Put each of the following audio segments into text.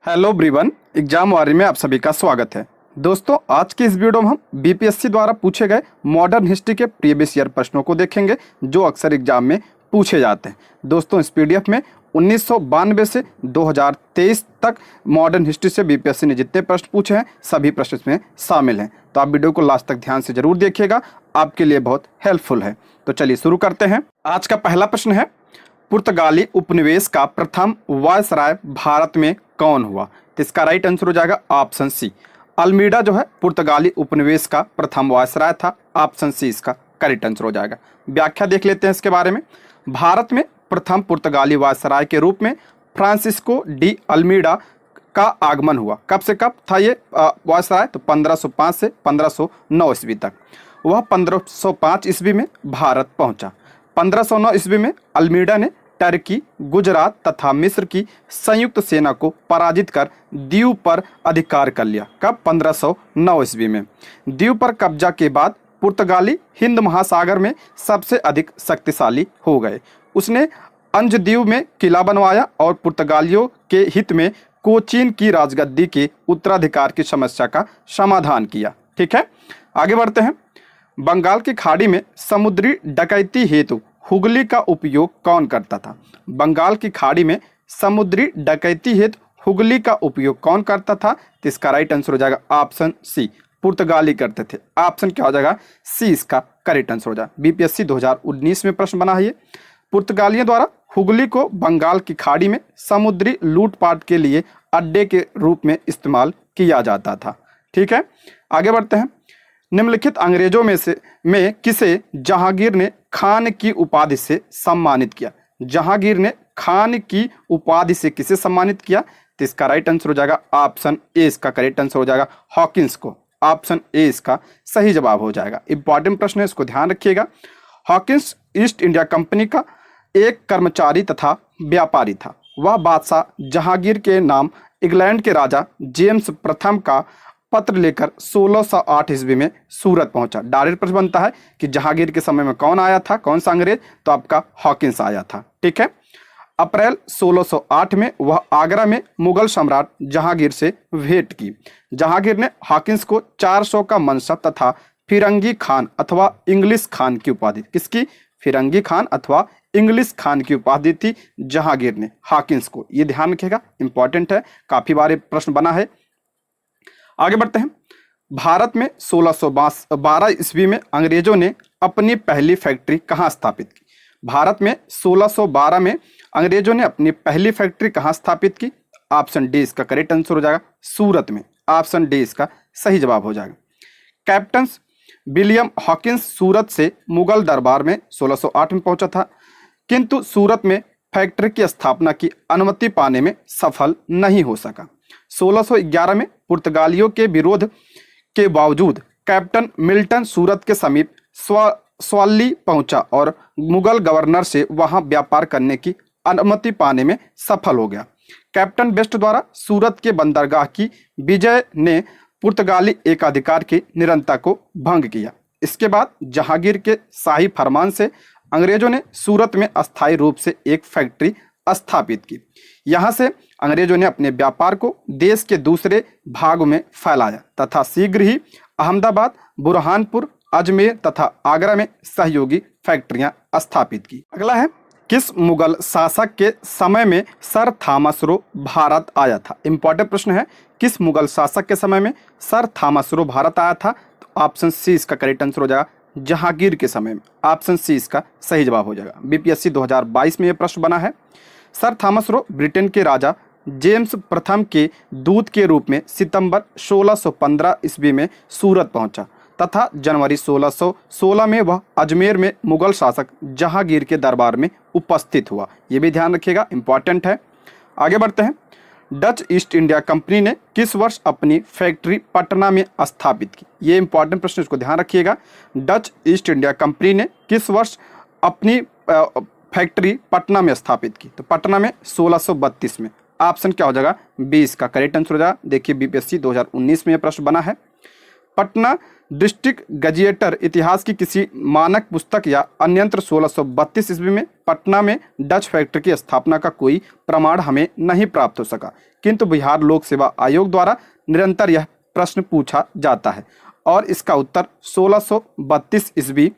Hello everyone, exam वारी में आप सभी का स्वागत है। दोस्तों, आज की इस वीडियो में हम बीपीएससी द्वारा पूछे गए मॉडर्न हिस्ट्री के प्रीवियस ईयर प्रश्नों को देखेंगे जो अक्सर एग्जाम में पूछे जाते हैं। दोस्तों, इस पीडीएफ में 1992 से 2023 तक मॉडर्न हिस्ट्री से बीपीएससी ने जितने प्रश्न पूछे हैं सभी प्रश्न इसमें शामिल हैं। तो आप वीडियो को लास्ट तक ध्यान से जरूर देखिएगा, आपके लिए बहुत हेल्पफुल है। तो चलिए शुरू करते हैं। आज का पहला प्रश्न है, पुर्तगाली उपनिवेश का प्रथम वायसराय भारत में कौन हुआ? तो इसका राइट आंसर हो जाएगा ऑप्शन सी। अल्मीडा जो है पुर्तगाली उपनिवेश का प्रथम वायसराय था। ऑप्शन सी इसका करेक्ट आंसर हो जाएगा। व्याख्या देख लेते हैं इसके बारे में। भारत में प्रथम पुर्तगाली वायसराय के रूप में फ्रांसिस्को डी अल्मीडा का आगमन हुआ। कब से कब था ये वायसराय? तो 1505 से 1509 ईस्वी तक। वह 1505 ईस्वी में भारत पहुंचा। 1509 ईस्वी में अल्मीडा ने टर्की, गुजरात तथा मिस्र की संयुक्त सेना को पराजित कर दीव पर अधिकार कर लिया। कब? 1509 ईस्वी में। दीव पर कब्जा के बाद पुर्तगाली हिंद महासागर में सबसे अधिक शक्तिशाली हो गए। उसने अंजदीव में किला बनवाया और पुर्तगालियों के हित में कोचीन की राजगद्दी के उत्तराधिकार की समस्या का समाधान किया। ठीक है, आगे बढ़ते हैं। बंगाल की खाड़ी में समुद्री डकैती हेतु हुगली का उपयोग कौन करता था? बंगाल की खाड़ी में समुद्री डकैती हेतु हुगली का उपयोग कौन करता था? तो इसका राइट आंसर हो जाएगा ऑप्शन सी, पुर्तगाली करते थे। ऑप्शन क्या हो जाएगा? सी इसका करेक्ट आंसर हो जाएगा। बीपीएससी 2019 में प्रश्न बना है ये। पुर्तगालियों द्वारा हुगली को बंगाल की खाड़ी में समुद्री लूटपाट के लिए अड्डे के रूप में इस्तेमाल किया जाता था। ठीक है, आगे बढ़ते हैं। निम्नलिखित अंग्रेजों में किसे जहांगीर ने खान की उपाधि से सम्मानित किया? जहांगीर ने खान की उपाधि से किसे सम्मानित किया? तो इसका राइट आंसर हो जाएगा ऑप्शन ए इसका करेक्ट आंसर हो जाएगा हॉकिंस को। ऑप्शन ए इसका सही जवाब हो जाएगा। इंपॉर्टेंट प्रश्न है, इसको ध्यान रखिएगा। हॉकिंस ईस्ट इंडिया कंपनी का एक कर्मचारी तथा व्यापारी था। वह बादशाह जहांगीर के नाम इंग्लैंड के राजा जेम्स प्रथम का पत्र लेकर 1608 ईस्वी में सूरत पहुंचा। डायरेक्ट प्रश्न बनता है कि जहांगीर के समय में कौन आया था, कौन सा अंग्रेज? तो आपका हॉकिंस आया था। ठीक है, अप्रैल 1608 में वह आगरा में मुगल सम्राट जहांगीर से भेंट की। जहांगीर ने हॉकिंस को 400 का मनसब तथा फिरंगी खान अथवा इंग्लिश खान की उपाधि, किसकी? फिरंगी खान अथवा इंग्लिश खान की उपाधि थी जहांगीर ने हॉकिंस को। ये ध्यान रखिएगा, इंपॉर्टेंट है, काफी बार प्रश्न बना है। आगे बढ़ते हैं। भारत में 1612 ईस्वी में अंग्रेजों ने अपनी पहली फैक्ट्री कहाँ स्थापित की? भारत में 1612 में अंग्रेजों ने अपनी पहली फैक्ट्री कहाँ स्थापित की? ऑप्शन डी इसका करेक्ट आंसर हो जाएगा सूरत में। ऑप्शन डी इसका सही जवाब हो जाएगा। कैप्टन विलियम हॉकिंस सूरत से मुगल दरबार में 1608 में पहुंचा था, किंतु सूरत में फैक्ट्री की स्थापना की अनुमति पाने में सफल नहीं हो सका। 1611 में पुर्तगालियों के विरोध के बावजूद कैप्टन मिल्टन सूरत के समीप स्वाली पहुंचा और मुगल गवर्नर से वहां व्यापार करने की अनुमति पाने में सफल हो गया। कैप्टन बेस्ट द्वारा सूरत के बंदरगाह की विजय ने पुर्तगाली एकाधिकार की निरंतरता को भंग किया। इसके बाद जहांगीर के शाही फरमान से अंग्रेजों ने सूरत में अस्थायी रूप से एक फैक्ट्री स्थापित की। यहाँ से अंग्रेजों ने अपने व्यापार को देश के दूसरे भागों में फैलाया तथा शीघ्र ही अहमदाबाद, बुरहानपुर, अजमेर तथा आगरा में सहयोगी फैक्ट्रियां स्थापित की। अगला है, किस मुगल शासक के समय में सर थॉमस रो भारत आया था? इंपॉर्टेंट प्रश्न है, किस मुगल शासक के समय में सर थॉमस रो भारत आया था? तो ऑप्शन सी इसका करेक्ट आंसर हो जाएगा जहांगीर के समय में। ऑप्शन सी इसका सही जवाब हो जाएगा। बीपीएससी 2022 में यह प्रश्न बना है। सर थॉमस रो ब्रिटेन के राजा जेम्स प्रथम के दूत के रूप में सितंबर 1615 ईस्वी में सूरत पहुंचा तथा जनवरी 1616 में वह अजमेर में मुगल शासक जहांगीर के दरबार में उपस्थित हुआ। ये भी ध्यान रखिएगा, इंपॉर्टेंट है। आगे बढ़ते हैं। डच ईस्ट इंडिया कंपनी ने किस वर्ष अपनी फैक्ट्री पटना में स्थापित की? ये इंपॉर्टेंट प्रश्न, इसको ध्यान रखिएगा। डच ईस्ट इंडिया कंपनी ने किस वर्ष अपनी फैक्ट्री पटना में स्थापित की? तो पटना में 1632 में। ऑप्शन क्या हो जाएगा? बी इसका करेक्ट आंसर हो जाएगा। देखिए, बीपीएससी 2019 में यह प्रश्न बना है। पटना डिस्ट्रिक्ट गजिएटर इतिहास की किसी मानक पुस्तक या अन्यंत्र 1632 ईस्वी में पटना में डच फैक्ट्री की स्थापना का कोई प्रमाण हमें नहीं प्राप्त हो सका, किंतु बिहार लोक सेवा आयोग द्वारा निरंतर यह प्रश्न पूछा जाता है और इसका उत्तर 1632 ईस्वी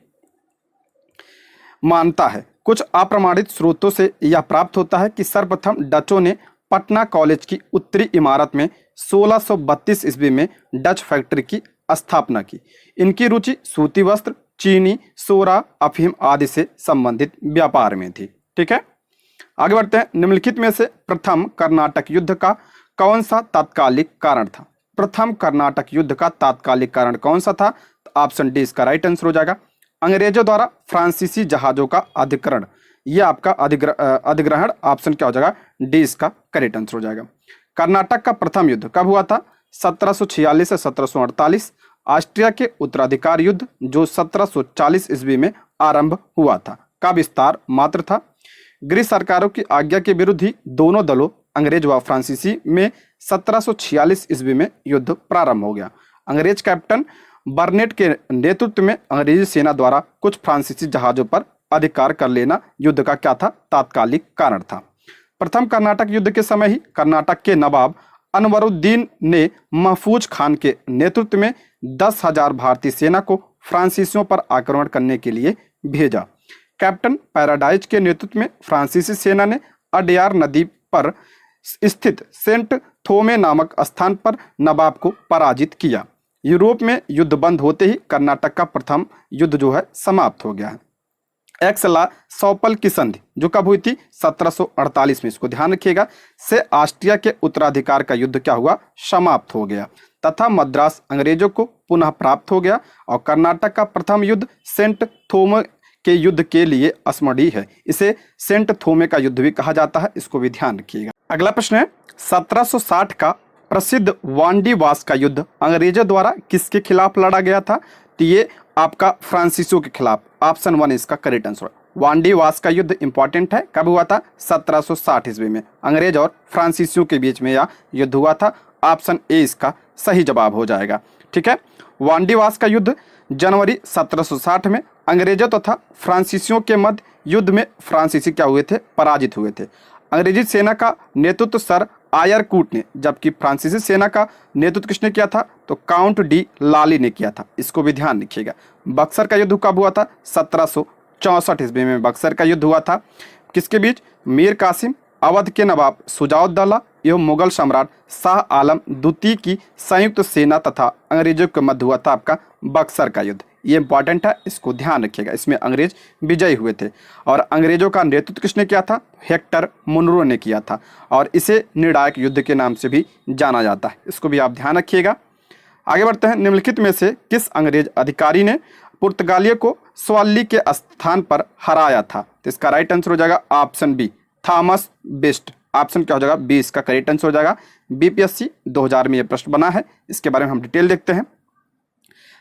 मानता है। कुछ अप्रमाणित स्रोतों से यह प्राप्त होता है कि सर्वप्रथम डचों ने पटना कॉलेज की उत्तरी इमारत में 1632 ईस्वी में डच फैक्ट्री की स्थापना की। इनकी रुचि सूती वस्त्र, चीनी, सोरा, अफीम आदि से संबंधित व्यापार में थी। ठीक है, आगे बढ़ते हैं। निम्नलिखित में से प्रथम कर्नाटक युद्ध का कौन सा तात्कालिक कारण था? प्रथम कर्नाटक युद्ध का तात्कालिक कारण कौन सा था? तो ऑप्शन डी इसका राइट आंसर हो जाएगा। अंग्रेजों द्वारा फ्रांसीसी जहाजों का अधिग्रहण, यह आपका अधिग्रहण ऑप्शन क्या हो जाएगा? डी इसका करेक्ट आंसर हो जाएगा। कर्नाटक का प्रथम युद्ध कब हुआ था? 1746 से 1748। ऑस्ट्रिया के उत्तराधिकार युद्ध जो 1740 ईस्वी में आरंभ हुआ था, का विस्तार मात्र था। ग्रीस सरकारों की आज्ञा के विरुद्ध ही दोनों दलों अंग्रेज व फ्रांसीसी में 1746 ईस्वी में युद्ध प्रारंभ हो गया। अंग्रेज कैप्टन बर्नेट के नेतृत्व में अंग्रेजी सेना द्वारा कुछ फ्रांसीसी जहाजों पर अधिकार कर लेना युद्ध का क्या था? तात्कालिक कारण था। प्रथम कर्नाटक युद्ध के समय ही कर्नाटक के नवाब अनवरुद्दीन ने महफूज खान के नेतृत्व में 10,000 भारतीय सेना को फ्रांसीसियों पर आक्रमण करने के लिए भेजा। कैप्टन पैराडाइज के नेतृत्व में फ्रांसीसी सेना ने अडयार नदी पर स्थित सेंट थोमे नामक स्थान पर नवाब को पराजित किया। यूरोप में युद्ध बंद होते ही कर्नाटक का प्रथम युद्ध जो है समाप्त हो गया है। एक्सला सौपल की संधि जो कब हुई थी? 1748 में, इसको ध्यान रखिएगा, से ऑस्ट्रिया के उत्तराधिकार का युद्ध क्या हुआ? समाप्त हो गया तथा मद्रास अंग्रेजों को पुनः प्राप्त हो गया और कर्नाटक का प्रथम युद्ध सेंट थोमे के युद्ध के लिए स्मरणीय है। इसे सेंट थोमे का युद्ध भी कहा जाता है, इसको भी ध्यान रखिएगा। अगला प्रश्न है 1760 का प्रसिद्ध वांडीवास का युद्ध अंग्रेजों द्वारा किसके खिलाफ लड़ा गया था? तो ये आपका फ्रांसीसियों के खिलाफ, ऑप्शन 1 इसका करेक्ट आंसर। वांडीवास का युद्ध इंपॉर्टेंट है, कब हुआ था? 1760 ईस्वी में अंग्रेज और फ्रांसीसियों के बीच में यह युद्ध हुआ था। ऑप्शन ए इसका सही जवाब हो जाएगा। ठीक है, वांडीवास का युद्ध जनवरी 1760 में अंग्रेजों तथा फ्रांसीसियों के मध्य युद्ध में फ्रांसीसी क्या हुए थे? पराजित हुए थे। अंग्रेजी सेना का नेतृत्व सर आयरकूट ने, जबकि फ्रांसीसी सेना का नेतृत्व किसने किया था? तो काउंट डी लाली ने किया था, इसको भी ध्यान रखिएगा। बक्सर का युद्ध कब हुआ था? 1764 ईस्वी में बक्सर का युद्ध हुआ था। किसके बीच? मीर कासिम, अवध के नवाब सुजाउद्दौला एवं मुगल सम्राट शाह आलम द्वितीय की संयुक्त सेना तथा अंग्रेजों के मध्य हुआ था आपका बक्सर का युद्ध। ये इंपॉर्टेंट है, इसको ध्यान रखिएगा। इसमें अंग्रेज विजयी हुए थे और अंग्रेजों का नेतृत्व किसने किया था? हेक्टर मुनरो ने किया था और इसे निर्णायक युद्ध के नाम से भी जाना जाता है, इसको भी आप ध्यान रखिएगा। आगे बढ़ते हैं। निम्नलिखित में से किस अंग्रेज अधिकारी ने पुर्तगालियों को स्वाली के स्थान पर हराया था? तो इसका राइट आंसर हो जाएगा option B, Thomas Best. Option क्या हो जाएगा? बी इसका करेक्ट आंसर हो जाएगा। बीपीएससी 2000 में यह प्रश्न बना है, इसके बारे में हम डिटेल देखते हैं।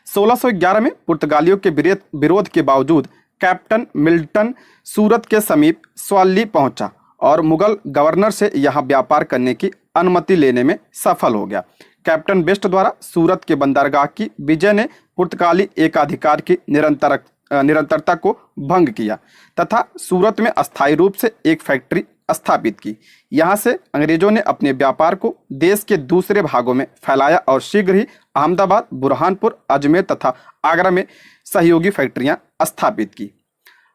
1611 में पुर्तगालियों के विरोध के बावजूद कैप्टन मिल्टन सूरत के समीप स्वाली पहुंचा और मुगल गवर्नर से यहां व्यापार करने की अनुमति लेने में सफल हो गया। कैप्टन बेस्ट द्वारा सूरत के बंदरगाह की विजय ने पुर्तगाली एकाधिकार की निरंतरता को भंग किया तथा सूरत में अस्थायी रूप से एक फैक्ट्री स्थापित की। यहां से अंग्रेजों ने अपने व्यापार को देश के दूसरे भागों में फैलाया और शीघ्र ही अहमदाबाद, बुरहानपुर, अजमेर तथा आगरा में सहयोगी फैक्ट्रियां स्थापित की।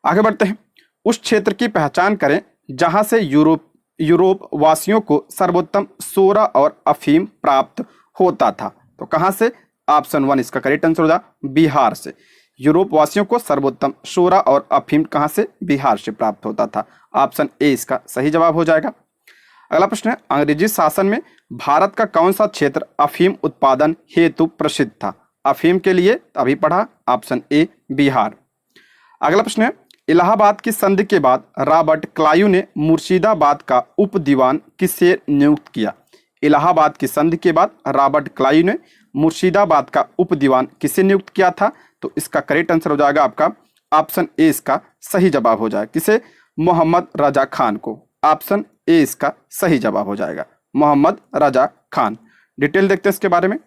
आगे बढ़ते हैं। उस क्षेत्र की पहचान करें जहां से यूरोप वासियों को सर्वोत्तम सोरा और अफीम प्राप्त होता था। तो कहां से? ऑप्शन 1 इसका करेक्ट आंसर होगा, बिहार से। यूरोप वासियों को सर्वोत्तम सोरा और अफीम कहां से? बिहार से प्राप्त होता था। ऑप्शन ए इसका सही जवाब हो जाएगा। अगला प्रश्न है, अंग्रेजी शासन में भारत का कौन सा क्षेत्र अफीम उत्पादन हेतु प्रसिद्ध था? अफीम के लिए अभी पढ़ा, ऑप्शन ए बिहार। अगला प्रश्न है, इलाहाबाद की संधि के बाद रॉबर्ट क्लाइव ने मुर्शिदाबाद का उप दीवान किसे नियुक्त किया? इलाहाबाद की संधि के बाद रॉबर्ट क्लाइव ने मुर्शिदाबाद का उप दीवान किसे नियुक्त किया था? तो इसका करेक्ट आंसर हो जाएगा आपका ऑप्शन ए इसका सही जवाब हो जाएगा। किसे? मोहम्मद रजा खान को। ऑप्शन ए इसका सही जवाब हो जाएगा, मोहम्मद रजा खान। डिटेल देखते हैं इसके बारे में।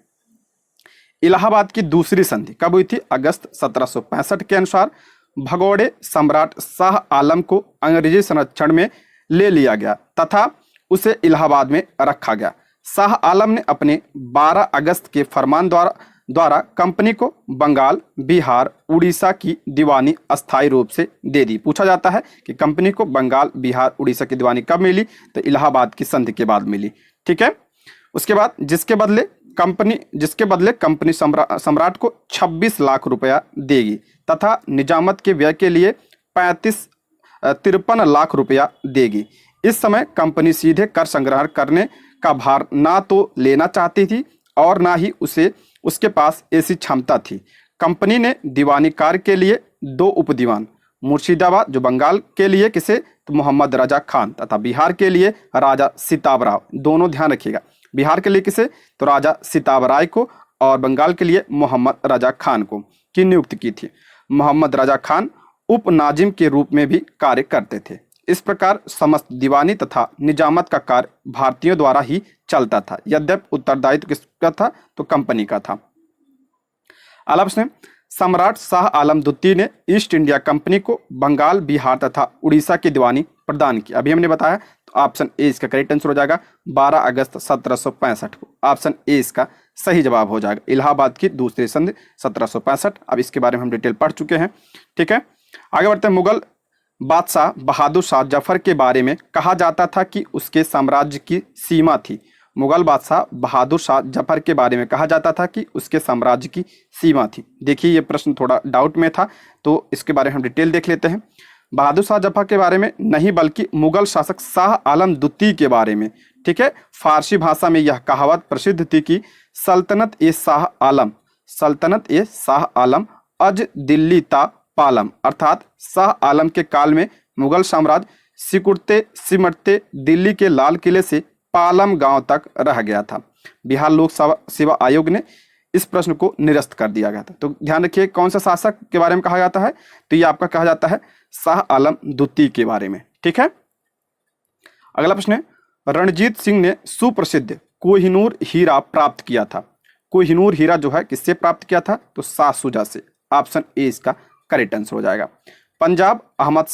इलाहाबाद की दूसरी संधि कब हुई थी? अगस्त 1765 के अनुसार भगोड़े सम्राट शाह आलम को अंग्रेजी संरक्षण में ले लिया गया तथा उसे इलाहाबाद में रखा गया। शाह आलम ने अपने 12 अगस्त के फरमान द्वारा कंपनी को बंगाल, बिहार, उड़ीसा की दीवानी अस्थायी रूप से दे दी। पूछा जाता है कि कंपनी को बंगाल, बिहार, उड़ीसा की दीवानी कब मिली? तो इलाहाबाद की संधि के बाद मिली। ठीक है। उसके बाद जिसके बदले कंपनी सम्राट को 26 लाख रुपया देगी तथा निजामत के व्यय के लिए 53 लाख रुपया देगी। इस समय कंपनी सीधे कर संग्रह करने का भार ना तो लेना चाहती थी और ना ही उसके पास ऐसी क्षमता थी। कंपनी ने दीवानी कार्य के लिए 2 उपदीवान मुर्शिदाबाद, जो बंगाल के लिए किसे? तो मोहम्मद रजा खान, तथा बिहार के लिए राजा सिताबराव, दोनों ध्यान रखिएगा। बिहार के लिए किसे? तो राजा सिताबराय को, और बंगाल के लिए मोहम्मद रजा खान को की नियुक्ति की थी। मोहम्मद रजा खान उप नाजिम के रूप में भी कार्य करते थे। इस प्रकार समस्त दीवानी तथा निजामत का कार्य भारतीयों द्वारा ही चलता था, यद्यपि उत्तरदायित्व किसका था? तो कंपनी का था। अगला प्रश्न, सम्राट शाह आलम द्वितीय ने ईस्ट इंडिया कंपनी को बंगाल, बिहार तथा उड़ीसा की दीवानी प्रदान की। अभी हमने बताया, तो ऑप्शन ए इसका करेक्ट आंसर हो जाएगा 12 अगस्त 1765 को। ऑप्शन ए इसका सही जवाब हो जाएगा। इलाहाबाद की दूसरी संधि 1765। अब इसके बारे में हम डिटेल पढ़ चुके हैं। ठीक है, आगे बढ़ते हैं। मुगल बादशाह बहादुर शाह जफर के बारे में कहा जाता था कि उसके साम्राज्य की सीमा थी। मुगल बादशाह बहादुर शाह जफर के बारे में कहा जाता था कि उसके साम्राज्य की सीमा थी। देखिए, ये प्रश्न थोड़ा डाउट में था, तो इसके बारे में हम डिटेल देख लेते हैं। बहादुर शाह जफर के बारे में नहीं, बल्कि मुगल शासक शाह आलम द्वितीय के बारे में। ठीक है, फारसी भाषा में यह कहावत प्रसिद्ध थी कि सल्तनत ए शाह आलम अज दिल्ली ता पालम, अर्थात शाह आलम के काल में मुगल साम्राज्य सिकुड़ते सिमटते दिल्ली के लाल किले से पालम गांव तक रह गया था। बिहार लोक सेवा आयोग ने इस प्रश्न को निरस्त कर दिया गया था। तो ध्यान रखिए, कौन सा शासक के बारे में कहा जाता है? तो ये आपका कहा जाता है शाह आलम द्वितीय के बारे में। ठीक है, अगला प्रश्न है, रणजीत सिंह ने सुप्रसिद्ध कोहिनूर हीरा प्राप्त किया था। कोहिनूर हीरा जो है किससे प्राप्त किया था? तो शाह शुजा से। ऑप्शन ए इसका करेक्ट आंसर हो जाएगा। पंजाब अहमद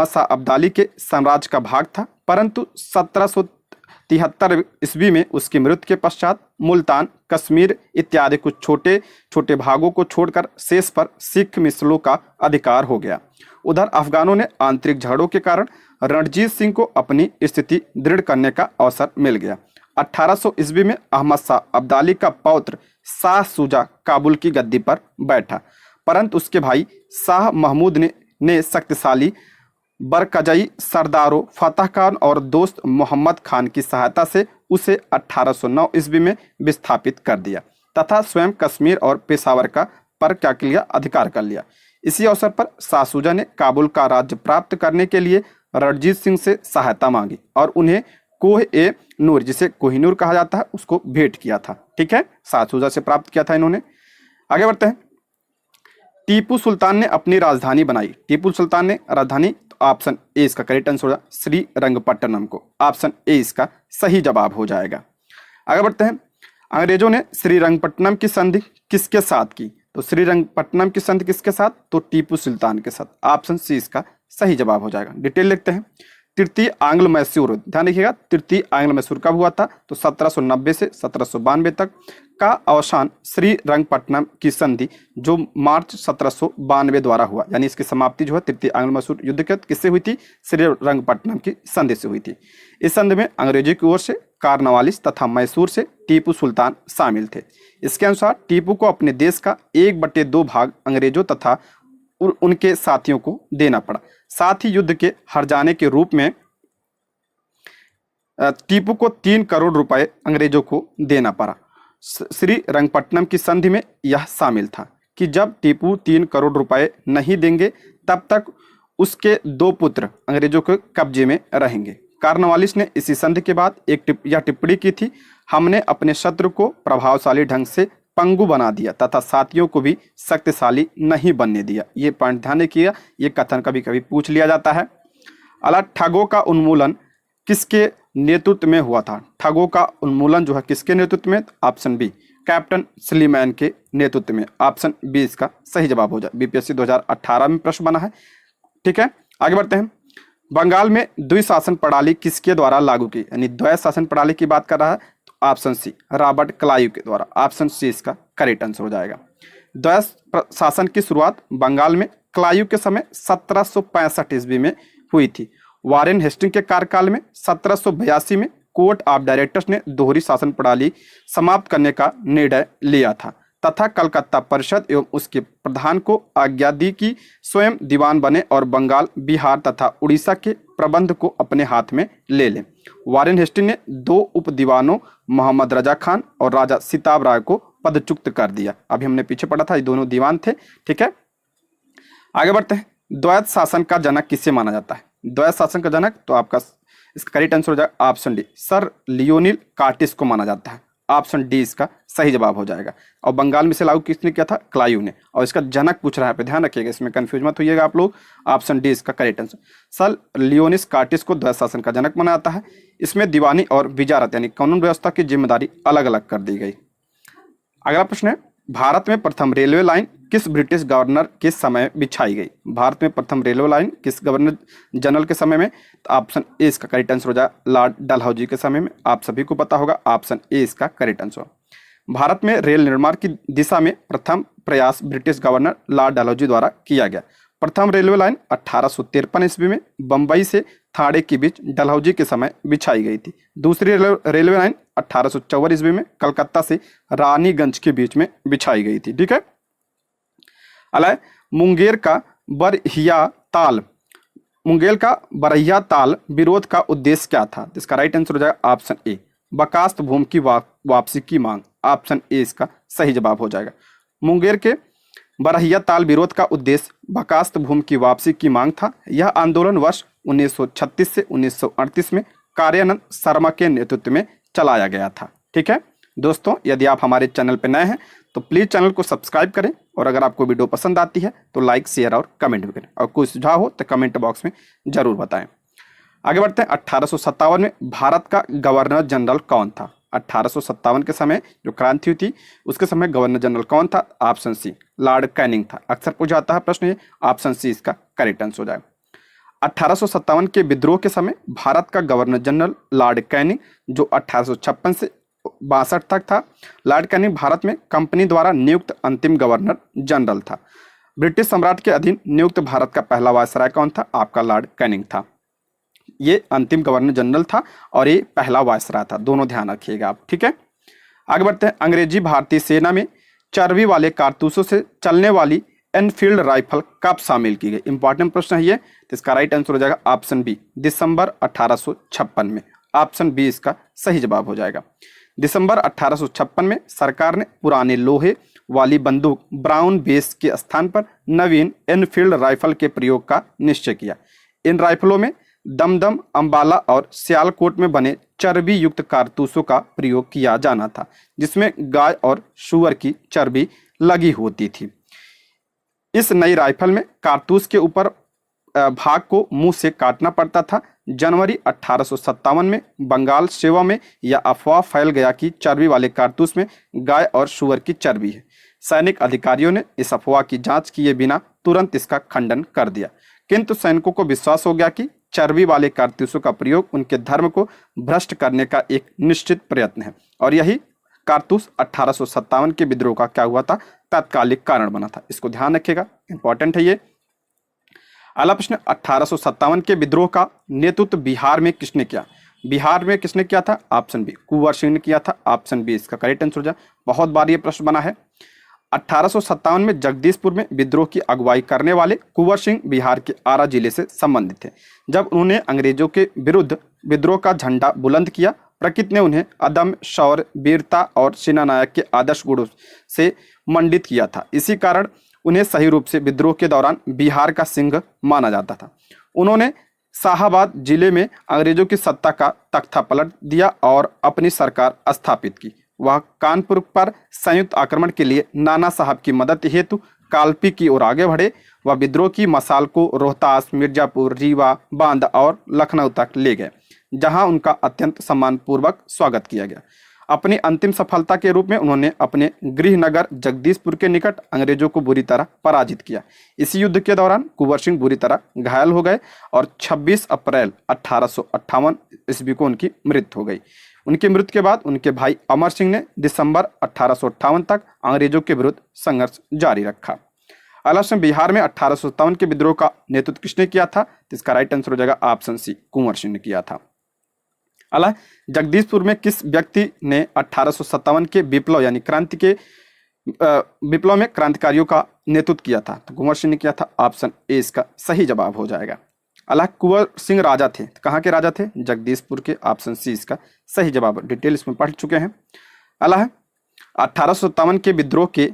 शाह अब्दाली के साम्राज्य का भाग था, परंतु 1773 ईस्वी में उसकी मृत्यु के पश्चात मुल्तान, कश्मीर इत्यादि कुछ छोटे छोटे भागों को छोड़कर शेष पर सिख मिसलों का अधिकार हो गया। उधर अफगानों ने आंतरिक झगड़ों के कारण रणजीत सिंह को अपनी स्थिति दृढ़ करने का अवसर मिल गया। 1800 ईस्वी में अहमद शाह अब्दाली का पौत्र शाह शुजा काबुल की गद्दी पर बैठा, परंतु उसके भाई शाह महमूद ने शक्तिशाली बरकजई सरदारों फतह खान और दोस्त मोहम्मद खान की सहायता से उसे 1809 ईस्वी में विस्थापित कर दिया तथा स्वयं कश्मीर और पेशावर पर क्या किया? अधिकार कर लिया। इसी अवसर पर शाह शुजा ने काबुल का राज्य प्राप्त करने के लिए रणजीत सिंह से सहायता मांगी और उन्हें कोह-ए-नूर, जिसे कोहिनूर कहा जाता है, उसको भेंट किया था। ठीक है, शाह शुजा से प्राप्त किया था इन्होंने। आगे बढ़ते हैं। टीपू सुल्तान ने अपनी राजधानी बनाई। टीपू सुल्तान ने राजधानी, ऑप्शन ए इसका करेक्ट आंसर होगा श्रीरंगपट्टनम को। ऑप्शन ए इसका सही जवाब हो जाएगा। आगे बढ़ते हैं। अंग्रेजों ने श्रीरंगपट्टनम की संधि किसके साथ की? तो श्रीरंगपट्टनम की संधि किसके साथ? तो टीपू सुल्तान के साथ। ऑप्शन सी इसका सही जवाब हो जाएगा। डिटेल लिखते हैं। तृतीय आंग्ल मैसूर, ध्यान रखिएगा, तृतीय आंग्ल मैसूर कब हुआ था? तो 1790 से 1792 तक का अवसान श्रीरंगपट्टनम की संधि जो मार्च 1792 द्वारा हुआ, यानी इसकी समाप्ति जो है तृतीय आंग्ल मैसूर युद्ध के किससे हुई थी? श्रीरंगपट्टनम की संधि से हुई थी। इस संधि में अंग्रेजों की ओर से कार्नवालिस तथा मैसूर से टीपू सुल्तान शामिल थे। इसके अनुसार टीपू को अपने देश का 1/2 भाग अंग्रेजों तथा उनके साथियों को देना पड़ा। साथ ही युद्ध के हार जाने के रूप में टीपू को 3 करोड़ रुपए अंग्रेजों को देना पड़ा। श्रीरंगपट्टनम की संधि में यह शामिल था कि जब टीपू 3 करोड़ रुपए नहीं देंगे तब तक उसके 2 पुत्र अंग्रेजों के कब्जे में रहेंगे। कार्नवालिस ने इसी संधि के बाद यह टिप्पणी की थी, हमने अपने शत्रु को प्रभावशाली ढंग से पंगु बना दिया तथा साथियों को भी शक्तिशाली नहीं बनने दिया। ये पॉइंट ध्यान रखिएगा, ये कथन कभी कभी पूछ लिया जाता है। अला ठगों का उन्मूलन किसके नेतृत्व में हुआ था? ठगों का उन्मूलन जो है किसके नेतृत्व में? ऑप्शन बी कैप्टन स्लीमैन के नेतृत्व में। ऑप्शन बी इसका सही जवाब हो जाए। बीपीएससी 2018 में प्रश्न बना है। ठीक है, आगे बढ़ते हैं। बंगाल में द्विशासन प्रणाली किसके द्वारा लागू की, यानी द्वैत शासन प्रणाली की बात कर रहा है, तो ऑप्शन सी रॉबर्ट क्लाइव के द्वारा। ऑप्शन सी इसका करेक्ट आंसर हो जाएगा। द्वैत शासन की शुरुआत बंगाल में क्लाइव के समय 1765 ईस्वी में हुई थी। वारेन हेस्टिंग के कार्यकाल में 1782 में कोर्ट ऑफ डायरेक्टर्स ने दोहरी शासन प्रणाली समाप्त करने का निर्णय लिया था तथा कलकत्ता परिषद एवं उसके प्रधान को आज्ञा दी कि स्वयं दीवान बने और बंगाल, बिहार तथा उड़ीसा के प्रबंध को अपने हाथ में ले लें। वारेन हेस्टिंग ने 2 उप दीवानों मोहम्मद रजा खान और राजा सिताब राय को पदच्युत कर दिया। अभी हमने पीछे पढ़ा था, ये दोनों दीवान थे। ठीक है, आगे बढ़ते हैं। द्वैत शासन का जनक किसे माना जाता है? द्वैत शासन का जनक, तो आपका इसका करेक्ट आंसर हो जाएगा option D, sir Lionel Curtis को माना जाता है। ऑप्शन डी इसका सही जवाब हो जाएगा। और बंगाल में से लागू किसने किया था? क्लाइव ने। और इसका जनक पूछ रहा है, पे ध्यान रखिएगा, इसमें कंफ्यूज मत होइएगा आप लोग। ऑप्शन डी इसका करेक्ट आंसर। सर लियोनिस कार्टिस को द्वैत शासन का जनक माना जाता है। इसमें दीवानी और विजारत यानी कानून व्यवस्था की जिम्मेदारी अलग अलग कर दी गई। अगला प्रश्न है, भारत में प्रथम रेलवे लाइन किस ब्रिटिश गवर्नर के समय बिछाई गई? भारत में प्रथम रेलवे लाइन किस गवर्नर जनरल के समय में? तो ऑप्शन ए इसका करेक्ट आंसर हो जाए लॉर्ड डलहौजी के समय में। आप सभी को पता होगा, ऑप्शन ए इसका करेक्ट आंसर। भारत में रेल निर्माण की दिशा में प्रथम प्रयास ब्रिटिश गवर्नर लॉर्ड डलहौजी द्वारा किया गया। प्रथम रेलवे लाइन 1853 ईस्वी में बंबई से थाने के बीच डलहौजी के समय बिछाई गई थी। दूसरी रेलवे लाइन 1854 ईस्वी में कलकत्ता से रानीगंज के बीच में बिछाई गई थी। ठीक है, अलाय मुंगेर का बरहिया ताल विरोध का उद्देश्य क्या था? इसका राइट आंसर हो जाएगा ऑप्शन ए, बकास्त भूमि की वापसी की मांग। ऑप्शन ए इसका सही जवाब हो जाएगा। मुंगेर के बरहिया ताल विरोध का उद्देश्य बकास्त भूमि की वापसी की मांग था। यह आंदोलन वर्ष 1936 से 1938 में कार्यानंद शर्मा के नेतृत्व में चलाया गया था। ठीक है दोस्तों, यदि आप हमारे चैनल पर नए हैं तो प्लीज़ चैनल को सब्सक्राइब करें और अगर आपको वीडियो पसंद आती है तो लाइक, शेयर और कमेंट भी करें और कोई सुझाव हो तो कमेंट बॉक्स में जरूर बताएं। आगे बढ़ते हैं। 1857 में भारत का गवर्नर जनरल कौन था? 1857 के समय जो क्रांति हुई थी उसके समय गवर्नर जनरल कौन था? ऑप्शन सी लॉर्ड कैनिंग था। अक्सर पूछा जाता है प्रश्न ये। ऑप्शन सी इसका करेक्ट आंसर हो जाएगा। 1857 के विद्रोह के समय भारत का गवर्नर जनरल लॉर्ड कैनिंग, जो 1856 से 62 तक था। लॉर्ड कैनिंग भारत में कंपनी द्वारा नियुक्त अंतिम गवर्नर जनरल था। ब्रिटिश सम्राट के अधीन नियुक्त भारत का पहला वायसराय कौन था? आपका लॉर्ड कैनिंग था। ये अंतिम गवर्नर जनरल था और ये पहला वायसराय था, दोनों ध्यान रखिएगा आप। ठीक है, आगे बढ़ते हैं। अंग्रेजी भारतीय सेना में चर्बी वाले कारतूसों से चलने वाली एनफील्ड राइफल कब शामिल की गई? इंपॉर्टेंट प्रश्न है ये, तो इसका राइट आंसर हो जाएगा ऑप्शन बी, दिसंबर 1856 में। ऑप्शन बी इसका सही जवाब हो जाएगा। दिसंबर 1856 में सरकार ने पुराने लोहे वाली बंदूक ब्राउन बेस के स्थान पर नवीन एनफील्ड राइफल के प्रयोग का निश्चय किया। इन राइफलों में दमदम, अंबाला और सियालकोट में बने चर्बी युक्त कारतूसों का प्रयोग किया जाना था, जिसमें गाय और सूअर की चर्बी लगी होती थी। इस नई राइफल में कारतूस के ऊपर भाग को मुंह से काटना पड़ता था। जनवरी 1857 में बंगाल सेवा में यह अफवाह फैल गया कि चर्बी वाले कारतूस में गाय और सूअर की चर्बी है। सैनिक अधिकारियों ने इस अफवाह की जांच किए बिना तुरंत इसका खंडन कर दिया, किंतु सैनिकों को विश्वास हो गया कि चर्बी वाले कारतूसों का प्रयोग उनके धर्म को भ्रष्ट करने का एक निश्चित प्रयत्न है और यही कारतूस 1857 के विद्रोह का क्या हुआ था? तात्कालिक कारण बना था। इसको ध्यान रखिएगा, इंपॉर्टेंट है ये। अगला प्रश्न, 1857 के विद्रोह का नेतृत्व बिहार में किसने किया? बिहार में किसने किया था? ऑप्शन बी, कुंवर सिंह ने किया था। ऑप्शन बी इसका करेक्ट आंसर हो जाए। बहुत बार ये प्रश्न बना है। 1857 में जगदीशपुर में विद्रोह की अगुवाई करने वाले कुंवर सिंह बिहार के आरा जिले से संबंधित थे। जब उन्होंने अंग्रेजों के विरुद्ध विद्रोह का झंडा बुलंद किया, प्रकृति ने उन्हें अदम्य शौर्य, वीरता और सेनानायक के आदर्श गुणों से मंडित किया था। इसी कारण उन्हें सही रूप से विद्रोह के दौरान बिहार का सिंह माना जाता था। उन्होंने शाहाबाद जिले में अंग्रेजों की सत्ता का तख्ता पलट दिया और अपनी सरकार स्थापित की। वह कानपुर पर संयुक्त आक्रमण के लिए नाना साहब की मदद हेतु कालपी की ओर आगे बढ़े। वह विद्रोह की मसाल को रोहतास, मिर्जापुर, रीवा, बांदा और लखनऊ तक ले गए, जहां उनका अत्यंत सम्मानपूर्वक स्वागत किया गया। अपनी अंतिम सफलता के रूप में उन्होंने अपने गृह नगर जगदीशपुर के निकट अंग्रेजों को बुरी तरह पराजित किया। इसी युद्ध के दौरान कुंवर सिंह बुरी तरह घायल हो गए और 26 अप्रैल 1858 ईस्वी को उनकी मृत्यु हो गई। उनकी मृत्यु के बाद उनके भाई अमर सिंह ने दिसंबर 1858 तक अंग्रेजों के विरुद्ध संघर्ष जारी रखा। अगला प्रश्न, बिहार में 1857 के विद्रोह का नेतृत्व किसने किया था? तो इसका राइट आंसर हो जाएगा ऑप्शन सी, कुंवर सिंह ने किया था। अगला, जगदीशपुर में किस व्यक्ति ने 1857 के विप्लव यानी क्रांति के विप्लव में क्रांतिकारियों का नेतृत्व किया था? तो कुंवर सिंह ने किया था। ऑप्शन ए इसका सही जवाब हो जाएगा। अगला, कुंवर सिंह राजा थे, कहाँ के राजा थे? जगदीशपुर के। ऑप्शन सी इसका सही जवाब, डिटेल इसमें पढ़ चुके हैं। अगला है, 1857 के विद्रोह के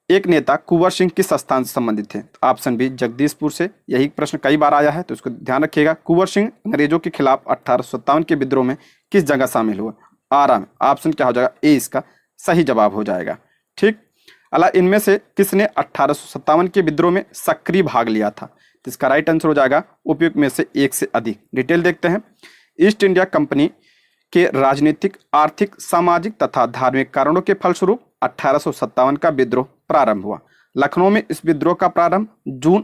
एक नेता कुंवर सिंह किस स्थान से संबंधित थे? ऑप्शन बी, जगदीशपुर से। यही प्रश्न कई बार आया है तो इसको ध्यान रखिएगा। कुंवर सिंह अंग्रेजों के खिलाफ 1857 के विद्रोह में किस जगह शामिल हुआ? आरा में। ऑप्शन क्या हो जाएगा? ए इसका सही जवाब हो जाएगा। ठीक। अला, इनमें से किसने 1857 के विद्रोह में सक्रिय भाग लिया था? तो इसका राइट आंसर हो जाएगा उपयुक्त में से एक से अधिक। डिटेल देखते हैं। ईस्ट इंडिया कंपनी के राजनीतिक, आर्थिक, सामाजिक तथा धार्मिक कारणों के फलस्वरूप 1857 का विद्रोह प्रारंभ हुआ। लखनऊ में इस विद्रोह का प्रारंभ जून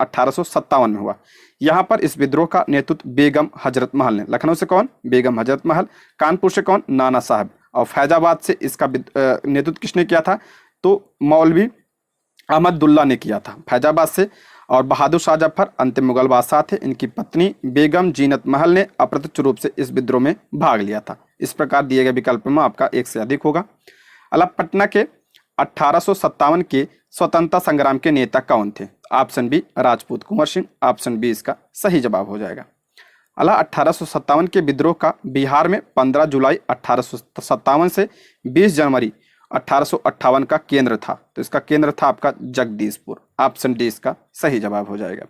1857 में हुआ। यहाँ पर इस विद्रोह का नेतृत्व बेगम हजरत महल ने। लखनऊ से कौन? बेगम हजरत महल। कानपुर से कौन? नाना साहब। और फैजाबाद से इसका नेतृत्व किसने किया था? तो मौलवी अहमदुल्ला ने किया था फैजाबाद से। और बहादुर शाह जफर अंतिम मुगल बादशाह थे। इनकी पत्नी बेगम जीनत महल ने अप्रत्यक्ष रूप से इस विद्रोह में भाग लिया था। इस प्रकार दिए गए विकल्प में आपका एक से अधिक होगा। अला, पटना के 1857 के स्वतंत्रता संग्राम के नेता कौन थे? Option B, Rajput Kunwar Singh. Option B इसका सही जवाब हो जाएगा। अला, 1857 के विद्रोह का बिहार में 15 जुलाई 1857 से 20 जनवरी 1858 का केंद्र था। तो इसका केंद्र था आपका जगदीशपुर। ऑप्शन डी इसका सही जवाब हो जाएगा।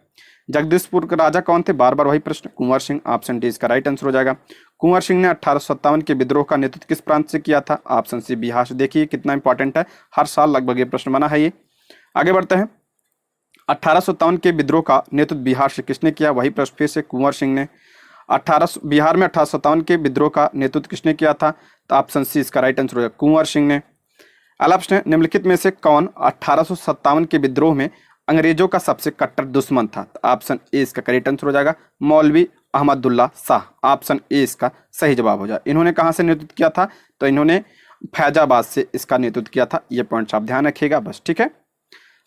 जगदीशपुर के राजा कौन थे? बार बार वही प्रश्न, कुंवर सिंह। ऑप्शन डी इसका राइट आंसर हो जाएगा। कुंवर सिंह ने 1857 के विद्रोह का नेतृत्व किस प्रांत से किया था? ऑप्शन सी, बिहार से। देखिए कितना इंपॉर्टेंट है, हर साल लगभग ये प्रश्न बना है ये। आगे बढ़ते हैं। 1857 के विद्रोह का नेतृत्व बिहार से किसने किया? वही प्रश्न फिर से कुंवर सिंह ने। बिहार में 1857 के विद्रोह का नेतृत्व किसने किया था? तो ऑप्शन सी इसका राइट आंसर हो जाएगा, कुंवर सिंह ने। अगला प्रश्न, निम्नलिखित में से कौन 1857 के विद्रोह में अंग्रेजों का सबसे कट्टर दुश्मन था? तो ऑप्शन ए इसका करेक्ट आंसर हो जाएगा, मौलवी अहमदुल्ला शाह। ऑप्शन ए इसका सही जवाब हो जाएगा। इन्होंने कहां से नेतृत्व किया था? तो इन्होंने फैजाबाद से इसका नेतृत्व किया था। ये पॉइंट्स आप ध्यान रखिएगा बस, ठीक है।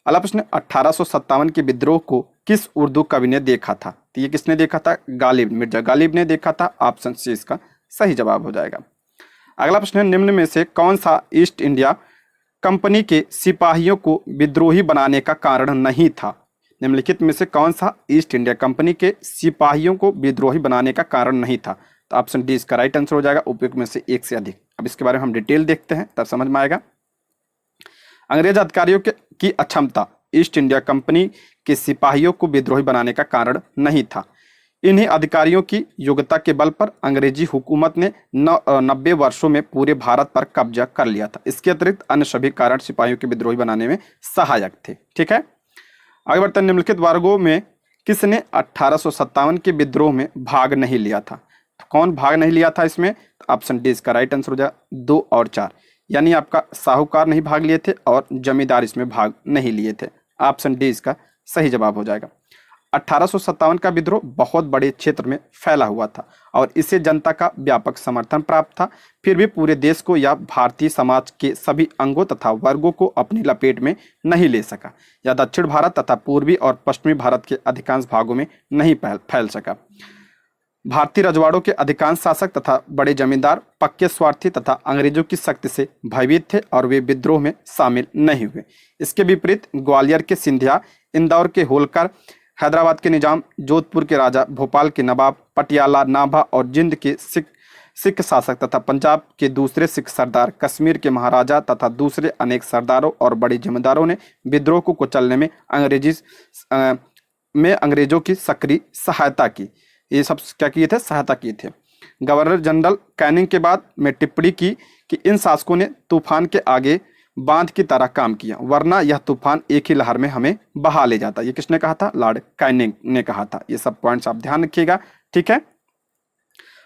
अगला प्रश्न, 1857 के विद्रोह को किस उर्दू कवि ने देखा था? तो ये किसने देखा था? गालिब, मिर्जा गालिब ने देखा था। ऑप्शन सी इसका सही जवाब हो जाएगा। अगला प्रश्न, निम्न में से कौन सा ईस्ट इंडिया कंपनी के सिपाहियों को विद्रोही बनाने का कारण नहीं था? निम्नलिखित में से कौन सा ईस्ट इंडिया कंपनी के सिपाहियों को विद्रोही बनाने का कारण नहीं था? तो ऑप्शन डी इसका राइट आंसर हो जाएगा, उपयुक्त में से एक से अधिक। अब इसके बारे में हम डिटेल देखते हैं, तब समझ में आएगा। अंग्रेज अधिकारियों की अक्षमता ईस्ट इंडिया कंपनी के सिपाहियों को विद्रोही बनाने का कारण नहीं था। इन्हीं अधिकारियों की योग्यता के बल पर अंग्रेजी हुकूमत ने 90 वर्षों में पूरे भारत पर कब्जा कर लिया था। इसके अतिरिक्त अन्य सभी कारण सिपाहियों के विद्रोही बनाने में सहायक थे, ठीक है। आगे बढ़ते हैं। निम्नलिखित वर्गों में किसने 1857 के विद्रोह में भाग नहीं लिया था? तो कौन भाग नहीं लिया था इसमें? ऑप्शन डी इसका राइट आंसर हो जाएगा, 2 और 4। यानी आपका साहूकार नहीं भाग लिए थे और जमींदार इसमें भाग नहीं लिए थे। ऑप्शन डी इसका सही जवाब हो जाएगा। 1857 का विद्रोह बहुत बड़े क्षेत्र में फैला हुआ था और इसे जनता का व्यापक समर्थन प्राप्त था। फिर भी पूरे देश को या भारतीय समाज के सभी अंगों तथा वर्गों को अपनी लपेट में नहीं ले सका। या दक्षिण भारत तथा पूर्वी और पश्चिमी भारत के अधिकांश भागों में नहीं फैल सका। भारतीय रजवाड़ों के अधिकांश शासक तथा बड़े जमींदार पक्के स्वार्थी तथा अंग्रेजों की शक्ति से भयभीत थे और वे विद्रोह में शामिल नहीं हुए। इसके विपरीत ग्वालियर के सिंधिया, इंदौर के होलकर, हैदराबाद के निजाम, जोधपुर के राजा, भोपाल के नवाब, पटियाला, नाभा और जिंद के सिख शासक तथा पंजाब के दूसरे सिख सरदार, कश्मीर के महाराजा तथा दूसरे अनेक सरदारों और बड़े जमींदारों ने विद्रोह को कुचलने में अंग्रेजों की सक्रिय सहायता की। ये सब क्या किए थे? सहायता किए थे। गवर्नर जनरल कैनिंग के बाद में टिप्पणी की कि इन शासकों ने तूफान के आगे बांध की तरह काम किया, वरना यह तूफान एक ही लहर में हमें बहा ले जाता। ये किसने कहा था? लॉर्ड कैनिंग ने कहा था। ये सब पॉइंट्स आप ध्यान रखिएगा, ठीक है।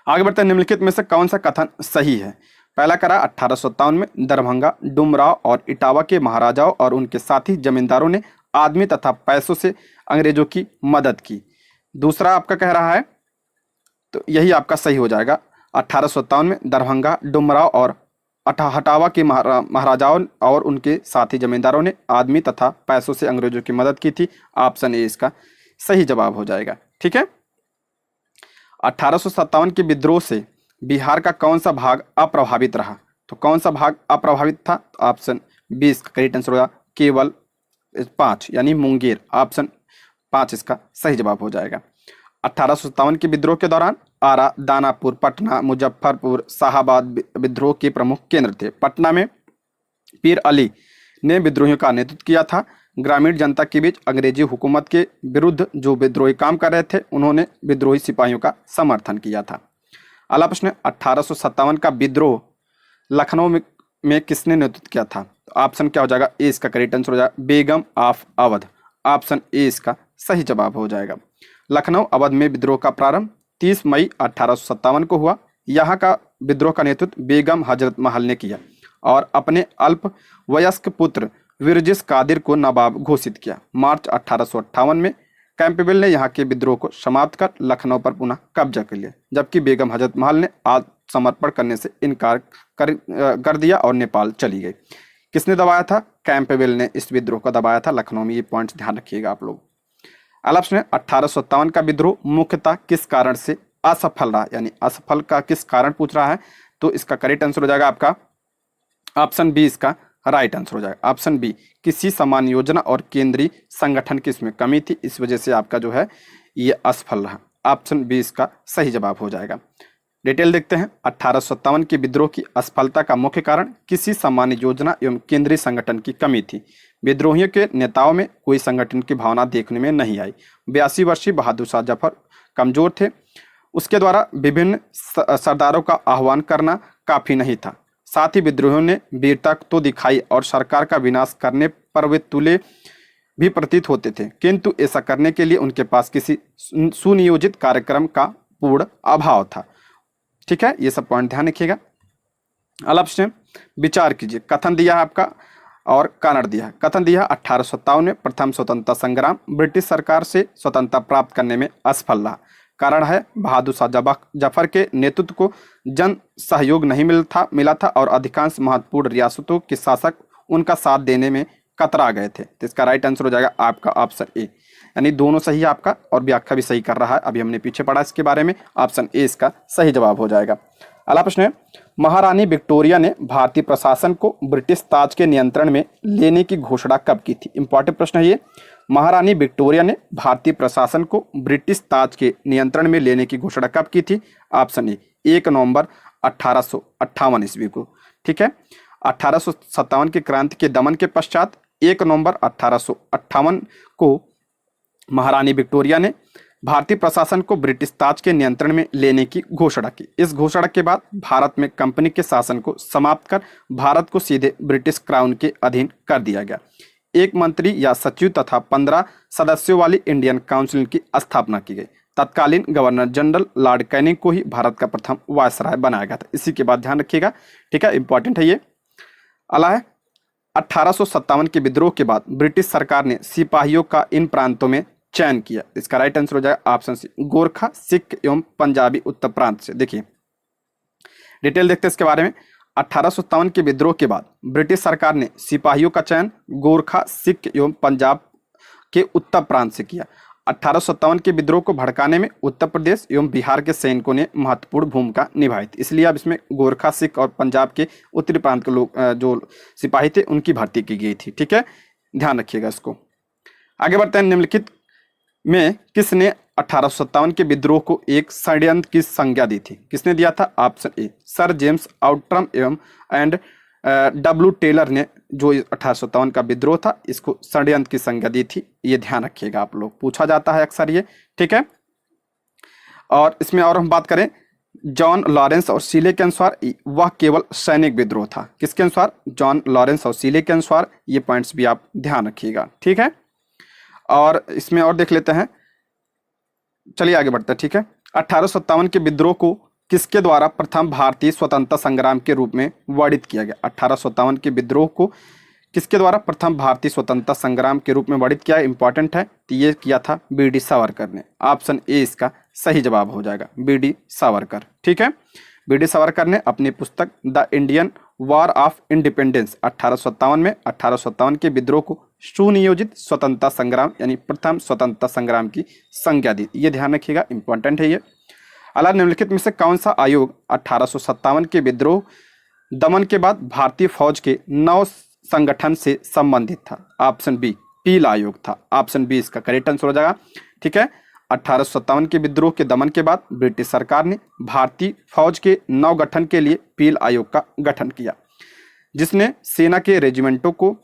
आगे बढ़ते हैं, निम्नलिखित में से कौन सा कथन सही है? पहला करा 1857 में दरभंगा, डुमराव और इटावा के महाराजाओं और उनके साथी जमींदारों ने आदमी तथा पैसों से अंग्रेजों की मदद की। दूसरा आपका कह रहा है, तो यही आपका सही हो जाएगा, 1857 में दरभंगा, डुमराव और हटावा के महाराजाओं और उनके साथी जमींदारों ने आदमी तथा पैसों से अंग्रेजों की मदद की थी। ऑप्शन ए इसका सही जवाब हो जाएगा। ठीक है। 1857 के विद्रोह से बिहार का कौन सा भाग अप्रभावित रहा? तो कौन सा भाग अप्रभावित था? तो ऑप्शन बी इसका करेक्ट आंसर होगा, केवल 5 यानी मुंगेर। ऑप्शन 5 इसका सही जवाब हो जाएगा। 1857 के विद्रोह के दौरान आरा, दानापुर, पटना, मुजफ्फरपुर, शाहाबाद विद्रोह के प्रमुख केंद्र थे। पटना में पीर अली ने विद्रोहियों का नेतृत्व किया था। ग्रामीण जनता के बीच अंग्रेजी हुकूमत के विरुद्ध जो विद्रोही काम कर रहे थे, उन्होंने विद्रोही सिपाहियों का समर्थन किया था। अगला प्रश्न, 1857 का विद्रोह लखनऊ में किसने नेतृत्व किया था? तो ऑप्शन क्या हो जाएगा? ए इसका करेक्ट आंसर हो जाएगा, बेगम ऑफ अवध। ऑप्शन ए इसका सही जवाब हो जाएगा। लखनऊ अवध में विद्रोह का प्रारंभ 30 मई 1857 को हुआ। यहाँ का विद्रोह का नेतृत्व बेगम हजरत महल ने किया और अपने अल्प वयस्क पुत्र विरजिस कादिर को नवाब घोषित किया। मार्च 1858 में कैंपबेल ने यहाँ के विद्रोह को समाप्त कर लखनऊ पर पुनः कब्जा कर लिया, जबकि बेगम हजरत महल ने आत्मसमर्पण करने से इनकार कर दिया और नेपाल चली गई। किसने दबाया था? कैंपबेल ने इस विद्रोह को दबाया था लखनऊ में। ये पॉइंट्स ध्यान रखिएगा आप लोग। अगला प्रश्न है, 1857 का विद्रोह मुख्यतः किस कारण से असफल रहा? यानी असफल का किस कारण पूछ रहा है, तो इसका करेक्ट आंसर हो जाएगा आपका ऑप्शन बी इसका राइट आंसर हो जाएगा। ऑप्शन बी, किसी समान योजना और केंद्रीय संगठन की इसमें कमी थी, इस वजह से आपका जो है ये असफल रहा। ऑप्शन बी इसका सही जवाब हो जाएगा। डिटेल देखते हैं। 1857 के विद्रोह की असफलता का मुख्य कारण किसी सामान्य योजना एवं केंद्रीय संगठन की कमी थी। विद्रोहियों के नेताओं में कोई संगठन की भावना देखने में नहीं आई। 82 वर्षीय बहादुर शाह जफर कमजोर थे, उसके द्वारा विभिन्न सरदारों का आह्वान करना काफी नहीं था। साथ ही विद्रोहियों ने वीरता तो दिखाई और सरकार का विनाश करने पर वे तुले भी प्रतीत होते थे, किंतु ऐसा करने के लिए उनके पास किसी सुनियोजित कार्यक्रम का पूर्ण अभाव था। ठीक है, ये सब पॉइंट ध्यान रखिएगा। अगला प्रश्न, विचार कीजिए। कथन दिया है आपका और कारण दिया है। कथन दिया 1857 में प्रथम स्वतंत्रता संग्राम ब्रिटिश सरकार से स्वतंत्रता प्राप्त करने में असफल रहा। कारण है बहादुर शाह जफर के नेतृत्व को जन सहयोग नहीं मिला था और अधिकांश महत्वपूर्ण रियासतों के शासक उनका साथ देने में कतरा गए थे। तो इसका राइट आंसर हो जाएगा आपका ऑप्शन ए, यानी दोनों सही है आपका और व्याख्या भी सही कर रहा है। अभी हमने पीछे पढ़ा इसके बारे में। ऑप्शन ए इसका सही जवाब हो जाएगा। अगला प्रश्न है, महारानी विक्टोरिया ने भारतीय प्रशासन को ब्रिटिश ताज के नियंत्रण में लेने की घोषणा कब की थी? इंपॉर्टेंट प्रश्न है ये। महारानी विक्टोरिया ने भारतीय प्रशासन को ब्रिटिश ताज के नियंत्रण में लेने की घोषणा कब की थी? ऑप्शन ए 1 नवंबर 1858 ईस्वी को। ठीक है, 1857 की क्रांति के दमन के पश्चात 1 नवंबर 1858 को महारानी विक्टोरिया ने भारतीय प्रशासन को ब्रिटिश ताज के नियंत्रण में लेने की घोषणा की। इस घोषणा के बाद भारत में कंपनी के शासन को समाप्त कर भारत को सीधे ब्रिटिश क्राउन के अधीन कर दिया गया। एक मंत्री या सचिव तथा 15 सदस्यों वाली इंडियन काउंसिल की स्थापना की गई। तत्कालीन गवर्नर जनरल लॉर्ड कैनिंग को ही भारत का प्रथम वायसराय बनाया गया था। इसी के बाद ध्यान रखिएगा। ठीक है, इंपॉर्टेंट है ये। अगला है, 1857 के विद्रोह के बाद ब्रिटिश सरकार ने सिपाहियों का इन प्रांतों में चयन किया। इसका राइट आंसर हो जाएगा ऑप्शन सी, गोरखा, सिख एवं पंजाबी उत्तर प्रांत से। देखिए डिटेल देखते हैं इसके बारे में। 1857 के विद्रोह के बाद ब्रिटिश सरकार ने सिपाहियों का चयन गोरखा, सिख एवं पंजाब के उत्तर प्रांत से किया। 1857 के विद्रोह को भड़काने में उत्तर प्रदेश एवं बिहार के सैनिकों ने महत्वपूर्ण भूमिका निभाई थी, इसलिए अब इसमें गोरखा, सिख और पंजाब के उत्तरी प्रांत के लोग जो सिपाही थे उनकी भर्ती की गई थी। ठीक है, ध्यान रखिएगा इसको। आगे बढ़ते हैं। निम्नलिखित में किसने 1857 के विद्रोह को एक षड्यंत्र की संज्ञा दी थी? किसने दिया था? Option A, sir James Outram एवं डब्ल्यू टेलर ने जो 1857 का विद्रोह था इसको षड्यंत्र की संज्ञा दी थी। ये ध्यान रखिएगा आप लोग, पूछा जाता है अक्सर ये। ठीक है, और इसमें और हम बात करें जॉन लॉरेंस और सीले के अनुसार वह केवल सैनिक विद्रोह था। किसके अनुसार? जॉन लॉरेंस और सीले के अनुसार। ये पॉइंट्स भी आप ध्यान रखिएगा। ठीक है, और इसमें और देख लेते हैं। चलिए आगे बढ़ते हैं। ठीक है, 1857 के विद्रोह को किसके द्वारा प्रथम भारतीय स्वतंत्रता संग्राम के रूप में वर्णित किया गया? 1857 के विद्रोह को किसके द्वारा प्रथम भारतीय स्वतंत्रता संग्राम के रूप में वर्णित किया? इंपॉर्टेंट है, तो ये किया था बी.डी. सावरकर ने। ऑप्शन ए इसका सही जवाब हो जाएगा, बी.डी. सावरकर। ठीक है, बी.डी. सावरकर ने अपनी पुस्तक the Indian war of independence 1857 के विद्रोह को सुनियोजित स्वतंत्रता संग्राम यानी प्रथम स्वतंत्रता संग्राम की संज्ञा दी। ये ध्यान रखिएगा, इंपॉर्टेंट है ये। अला निम्नलिखित में से कौन सा आयोग 1857 के विद्रोह दमन के बाद भारतीय फौज के नव संगठन से संबंधित था? ऑप्शन बी पील आयोग था। ऑप्शन बी इसका करेक्ट आंसर हो जाएगा। ठीक है, 1857 के विद्रोह के दमन के बाद ब्रिटिश सरकार ने भारतीय फौज के नव गठन के लिए पील आयोग का गठन किया, जिसने सेना के रेजिमेंटों को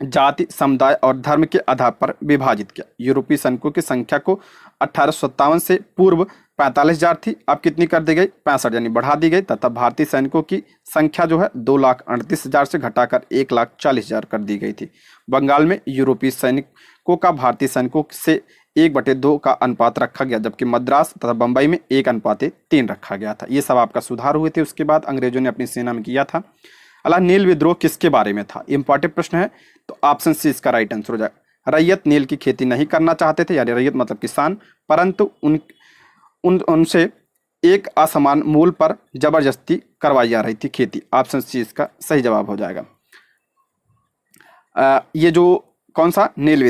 जाति, समुदाय और धर्म के आधार पर विभाजित किया। यूरोपीय सैनिकों की संख्या को 1857 से पूर्व 45,000 थी, अब कितनी कर दी गई? 65, यानी बढ़ा दी गई, तथा भारतीय सैनिकों की संख्या जो है 2,38,000 से घटाकर 1,40,000 कर दी गई थी। बंगाल में यूरोपीय सैनिकों का भारतीय सैनिकों से 1/2 का अनुपात रखा गया, जबकि मद्रास तथा बंबई में 1:3 रखा गया था। ये सब आपका सुधार हुए थे, उसके बाद अंग्रेजों ने अपनी सेना में किया था। अला नील विद्रोह किसके बारे में था? इंपॉर्टेंट प्रश्न है, तो ऑप्शन सी इसका राइट आंसर हो जाएगा। रैयत नील की खेती नहीं करना चाहते थे, यानी रैयत मतलब किसान, परंतु उनसे एक असमान मूल पर जबरदस्ती करवाई जा रही थी खेती। ऑप्शन सी इसका सही जवाब हो जाएगा। ये जो कौन सा नील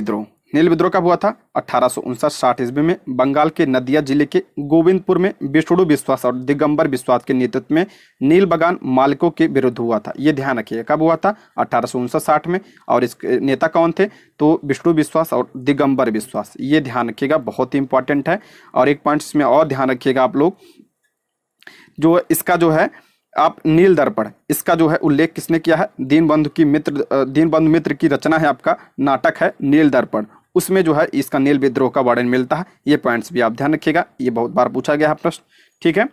विद्रोह कब हुआ था? 1859-60 ईस्वी में बंगाल के नदिया जिले के गोविंदपुर में विष्णु विश्वास और दिगंबर विश्वास के नेतृत्व में नील बगान मालिकों के विरुद्ध हुआ था। ये ध्यान रखिए, कब हुआ था? 1859-60 में। और इसके नेता कौन थे? तो विष्णु विश्वास और दिगंबर विश्वास। ये ध्यान रखिएगा, बहुत ही इंपॉर्टेंट है। और एक पॉइंट इसमें और ध्यान रखिएगा आप लोग, जो इसका जो है आप नील दर्पण, इसका जो है उल्लेख किसने किया है? दीनबंधु मित्र की रचना है, आपका नाटक है नील दर्पण, उसमें जो है इसका नील विद्रोह का वर्णन मिलता है। ये पॉइंट्स भी आप ध्यान रखिएगा, ये बहुत बार पूछा गया है प्रश्न। ठीक है,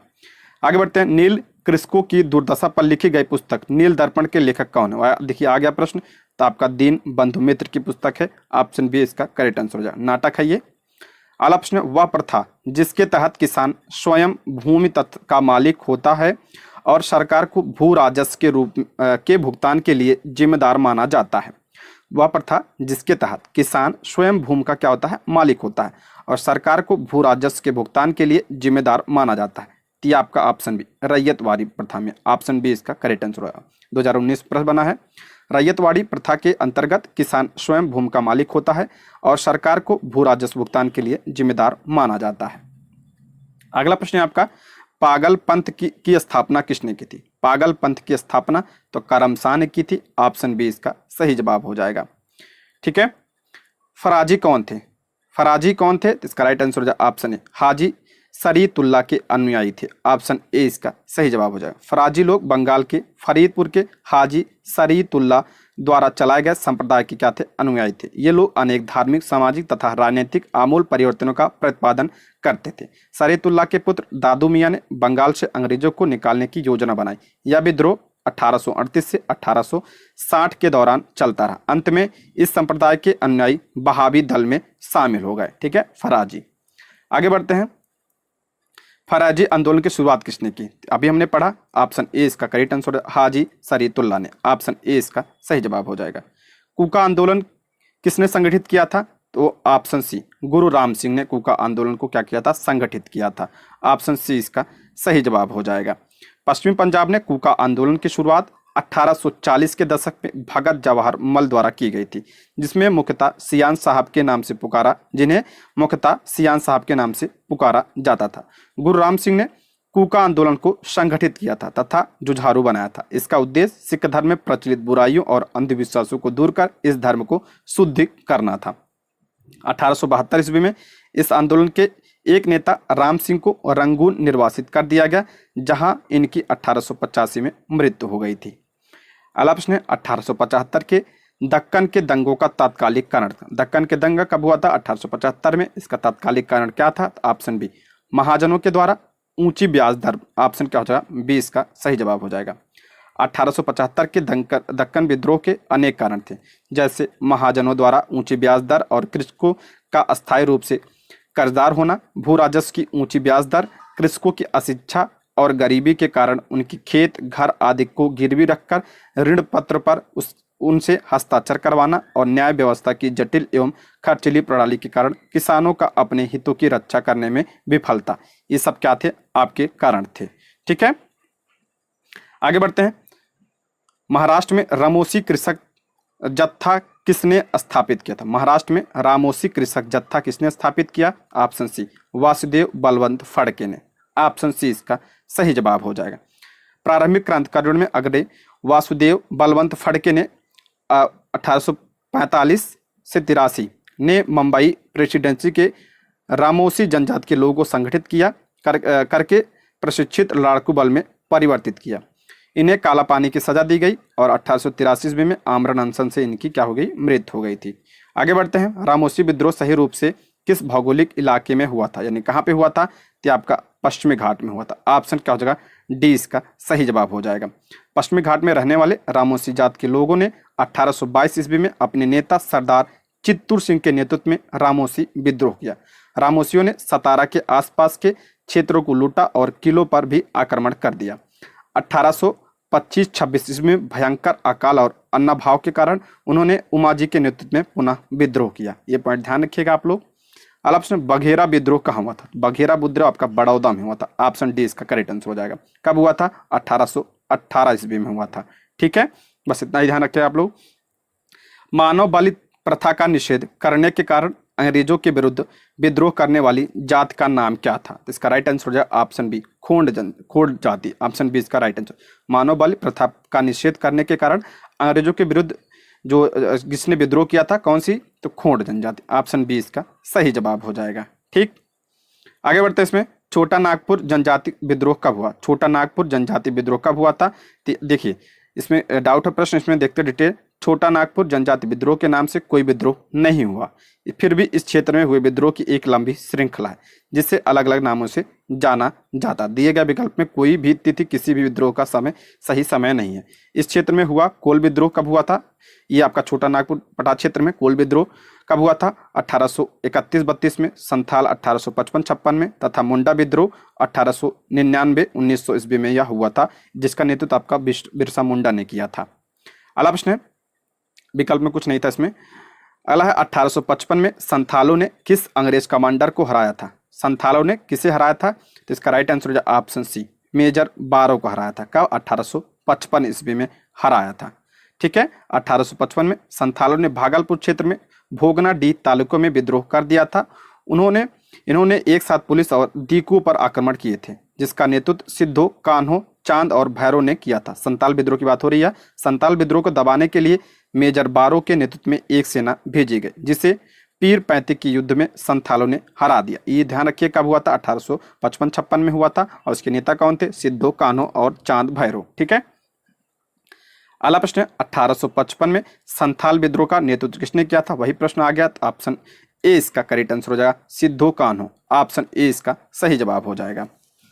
आगे बढ़ते हैं। नील कृषकों की दुर्दशा पर लिखी गई पुस्तक नील दर्पण के लेखक कौन है? देखिए आ गया प्रश्न, तो आपका दीनबंधु मित्र की पुस्तक है। ऑप्शन बी इसका करेक्ट आंसर हो जाएगा, नाटक है ये। अगला प्रश्न, वह प्रथा जिसके तहत किसान स्वयं भूमि तत्व का मालिक होता है और सरकार को भू राजस्व के रूप के भुगतान के लिए जिम्मेदार माना जाता है। वह प्रथा जिसके तहत किसान स्वयं भूमि का क्या होता है? मालिक होता है और सरकार को भू राजस्व के भुगतान के लिए जिम्मेदार माना जाता है। तो ये आपका ऑप्शन बी रैयतवाड़ी प्रथा में, ऑप्शन बी इसका करेक्ट आंसर होगा। 2019 प्रश्न बना है। रैयतवाड़ी प्रथा के अंतर्गत किसान स्वयं भूमि का मालिक होता है और सरकार को भू राजस्व भुगतान के लिए जिम्मेदार माना जाता है। अगला प्रश्न है आपका, पागल पंथ की स्थापना किसने की थी? पागल पंथ की स्थापना तो करमशाह ने की थी। ऑप्शन बी इसका सही जवाब हो जाएगा। ठीक है, फराजी कौन थे? तो इसका राइट आंसर हो जाएगा ऑप्शन ए हाजी शरीयतुल्लाह के अनुयायी थे। ऑप्शन ए इसका सही जवाब हो जाएगा। फराजी लोग बंगाल के फरीदपुर के हाजी शरीयतुल्लाह द्वारा चलाए गए संप्रदाय के क्या थे? अनुयायी थे। ये लोग अनेक धार्मिक, सामाजिक तथा राजनीतिक आमूल परिवर्तनों का प्रतिपादन करते थे। शरीयतुल्लाह के पुत्र दादू मियाँ ने बंगाल से अंग्रेजों को निकालने की योजना बनाई। यह विद्रोह 1838 से 1860 के दौरान चलता रहा। अंत में इस संप्रदाय के अनुयायी बहावी दल में शामिल हो गए। ठीक है, फराजी। आगे बढ़ते हैं। फराजी आंदोलन की शुरुआत किसने की? अभी हमने पढ़ा, ऑप्शन ए इसका करेक्ट आंसर हाजी शरीयतुल्लाह ने। ऑप्शन ए इसका सही जवाब हो जाएगा। कूका आंदोलन किसने संगठित किया था? तो ऑप्शन सी गुरु राम सिंह ने कूका आंदोलन को क्या किया था? संगठित किया था। ऑप्शन सी इसका सही जवाब हो जाएगा। पश्चिमी पंजाब ने कूका आंदोलन की शुरुआत 1840 के दशक में भगत जवाहर मल द्वारा की गई थी, जिसमें मुख्यतः सियान साहब के नाम से पुकारा जाता था। गुरु राम सिंह ने कूका आंदोलन को संगठित किया था तथा जुझारू बनाया था। इसका उद्देश्य सिख धर्म में प्रचलित बुराइयों और अंधविश्वासों को दूर कर इस धर्म को शुद्ध करना था। 1872 ईस्वी में इस आंदोलन के एक नेता राम सिंह को रंगून निर्वासित कर दिया गया, जहां इनकी 1885 में मृत्यु हो गई थी। अगला प्रश्न है 1875 के दक्कन के दंगों का तात्कालिक कारण। दक्कन के दंगा कब हुआ था? 1875 में। इसका तात्कालिक कारण क्या था? ऑप्शन बी महाजनों के द्वारा ऊंची ब्याज दर। ऑप्शन क्या हो जाएगा? बी इसका सही जवाब हो जाएगा। 1875 के दक्कन विद्रोह के अनेक कारण थे, जैसे महाजनों द्वारा ऊंची ब्याज दर और कृषकों का अस्थायी रूप से कर्जदार होना, भू राजस्व की ऊंची ब्याज दर, कृषकों की अशिक्षा और गरीबी के कारण उनकी खेत घर आदि को गिरवी रखकर ऋण पत्र पर उनसे हस्ताक्षर करवाना और न्याय व्यवस्था की जटिल एवं खर्चीली प्रणाली के कारण किसानों का अपने हितों की रक्षा करने में विफलता, ये सब क्या थे? आपके कारण थे। ठीक है, आगे बढ़ते हैं। महाराष्ट्र में रामोसी कृषक जत्था किसने स्थापित किया था? महाराष्ट्र में रामोसी कृषक जत्था किसने स्थापित किया? ऑप्शन सी, वासुदेव बलवंत फड़के ने। ऑप्शन सी इसका सही जवाब हो जाएगा। प्रारंभिक क्रांतिकारियों में अग्रणी वासुदेव बलवंत फड़के ने 1845 से 83 ने मुंबई प्रेसिडेंसी के रामोसी जनजाति के लोगों को संगठित किया करके प्रशिक्षित लड़ाकू बल में परिवर्तित किया। इन्हें काला पानी की सजा दी गई और 1883 ईस्वी में आमरण अनशन से इनकी क्या हो गई? मृत्यु हो गई थी। आगे बढ़ते हैं। रामोसी विद्रोह सही रूप से किस भौगोलिक इलाके में हुआ था, यानी कहाँ पे हुआ था? तो आपका पश्चिमी घाट में हुआ था। ऑप्शन क्या हो जाएगा? डी इसका सही जवाब हो जाएगा। पश्चिमी घाट में रहने वाले रामोसी जात के लोगों ने 1822 ईस्वी में अपने नेता सरदार चित्तूर सिंह के नेतृत्व में रामोसी विद्रोह किया। रामोसियों ने सतारा के आसपास के क्षेत्रों को लूटा और किलों पर भी आक्रमण कर दिया। 1825-26 ईस्वी में भयंकर अकाल और अन्नभाव के कारण उन्होंने उमाजी के नेतृत्व में पुनः विद्रोह किया। ये पॉइंट ध्यान रखिएगा आप लोग। ऑप्शन बघेरा विद्रोह कहाँ हुआ था? बघेरा विद्रोह आपका बड़ौदा में हुआ था। ऑप्शन डी इसका करेक्ट आंसर हो जाएगा। कब हुआ था? 1818 ईस्वी में हुआ था। ठीक है, बस इतना ही ध्यान रखिए आप लोग। मानव बलि प्रथा का निषेध करने के कारण अंग्रेजों के विरुद्ध विद्रोह करने वाली जात का नाम क्या था? तो इसका राइट आंसर हो जाएगा ऑप्शन बी, खोंड जाति। ऑप्शन बी इसका राइट आंसर। मानव बलि प्रथा का निषेध करने के कारण अंग्रेजों के विरुद्ध जो जिसने विद्रोह किया था, कौन सी? तो खोंड जनजाति। ऑप्शन बी इसका सही जवाब हो जाएगा। ठीक, आगे बढ़ते हैं। इसमें छोटा नागपुर जनजाति विद्रोह कब हुआ? छोटा नागपुर जनजाति विद्रोह कब हुआ था? देखिए इसमें डाउट है प्रश्न, इसमें देखते डिटेल। छोटा नागपुर जनजाति विद्रोह के नाम से कोई विद्रोह नहीं हुआ, फिर भी इस क्षेत्र में हुए विद्रोह की एक लंबी श्रृंखला है जिसे अलग अलग नामों से जाना जाता। दिए गए विकल्प में कोई भी तिथि किसी भी विद्रोह का सही समय नहीं है। इस क्षेत्र में हुआ कोल विद्रोह कब हुआ था? ये आपका छोटा नागपुर पटा क्षेत्र में कोल विद्रोह कब हुआ था? 1831-32 में, संथाल 1855-56 में तथा मुंडा विद्रोह 1899-1900 ईस्वी में यह हुआ था, जिसका नेतृत्व आपका बिरसा मुंडा ने किया था। अगला प्रश्न है, विकल्प में कुछ नहीं था इसमें। अगला है 1855 में संथालों ने किस अंग्रेज कमांडर को हराया था? संथालों ने किसे हराया था? तो इसका राइट आंसर हो जाए ऑप्शन सी, मेजर बारो को हराया था। कब? 1855 ईस्वी में हराया था। ठीक है, 1855 में संथालों ने भागलपुर क्षेत्र में भोगना डी तालुकों में विद्रोह कर दिया था। इन्होंने एक साथ पुलिस और दीकू पर आक्रमण किए थे, जिसका नेतृत्व सिद्धो, कान्हो, चांद और भैरव ने किया था। संताल विद्रोह की बात हो रही है। संताल विद्रोह को दबाने के लिए मेजर बारो के नेतृत्व में एक सेना भेजी गई, जिसे पीर 35 की युद्ध में संथालों ने हरा दिया। ये ध्यान रखिए कब हुआ था? 1855-56 में हुआ था। और उसके नेता कौन थे? सिद्धो, कान्हो और चांद भैरव। ठीक है, अगला प्रश्न है 1855 में संथाल विद्रोह का नेतृत्व किसने किया था? वही प्रश्न आ गया। तो ऑप्शन ए इसका करेक्ट आंसर हो जाएगा, सिद्धो कान्हो। ऑप्शन ए इसका सही जवाब हो जाएगा।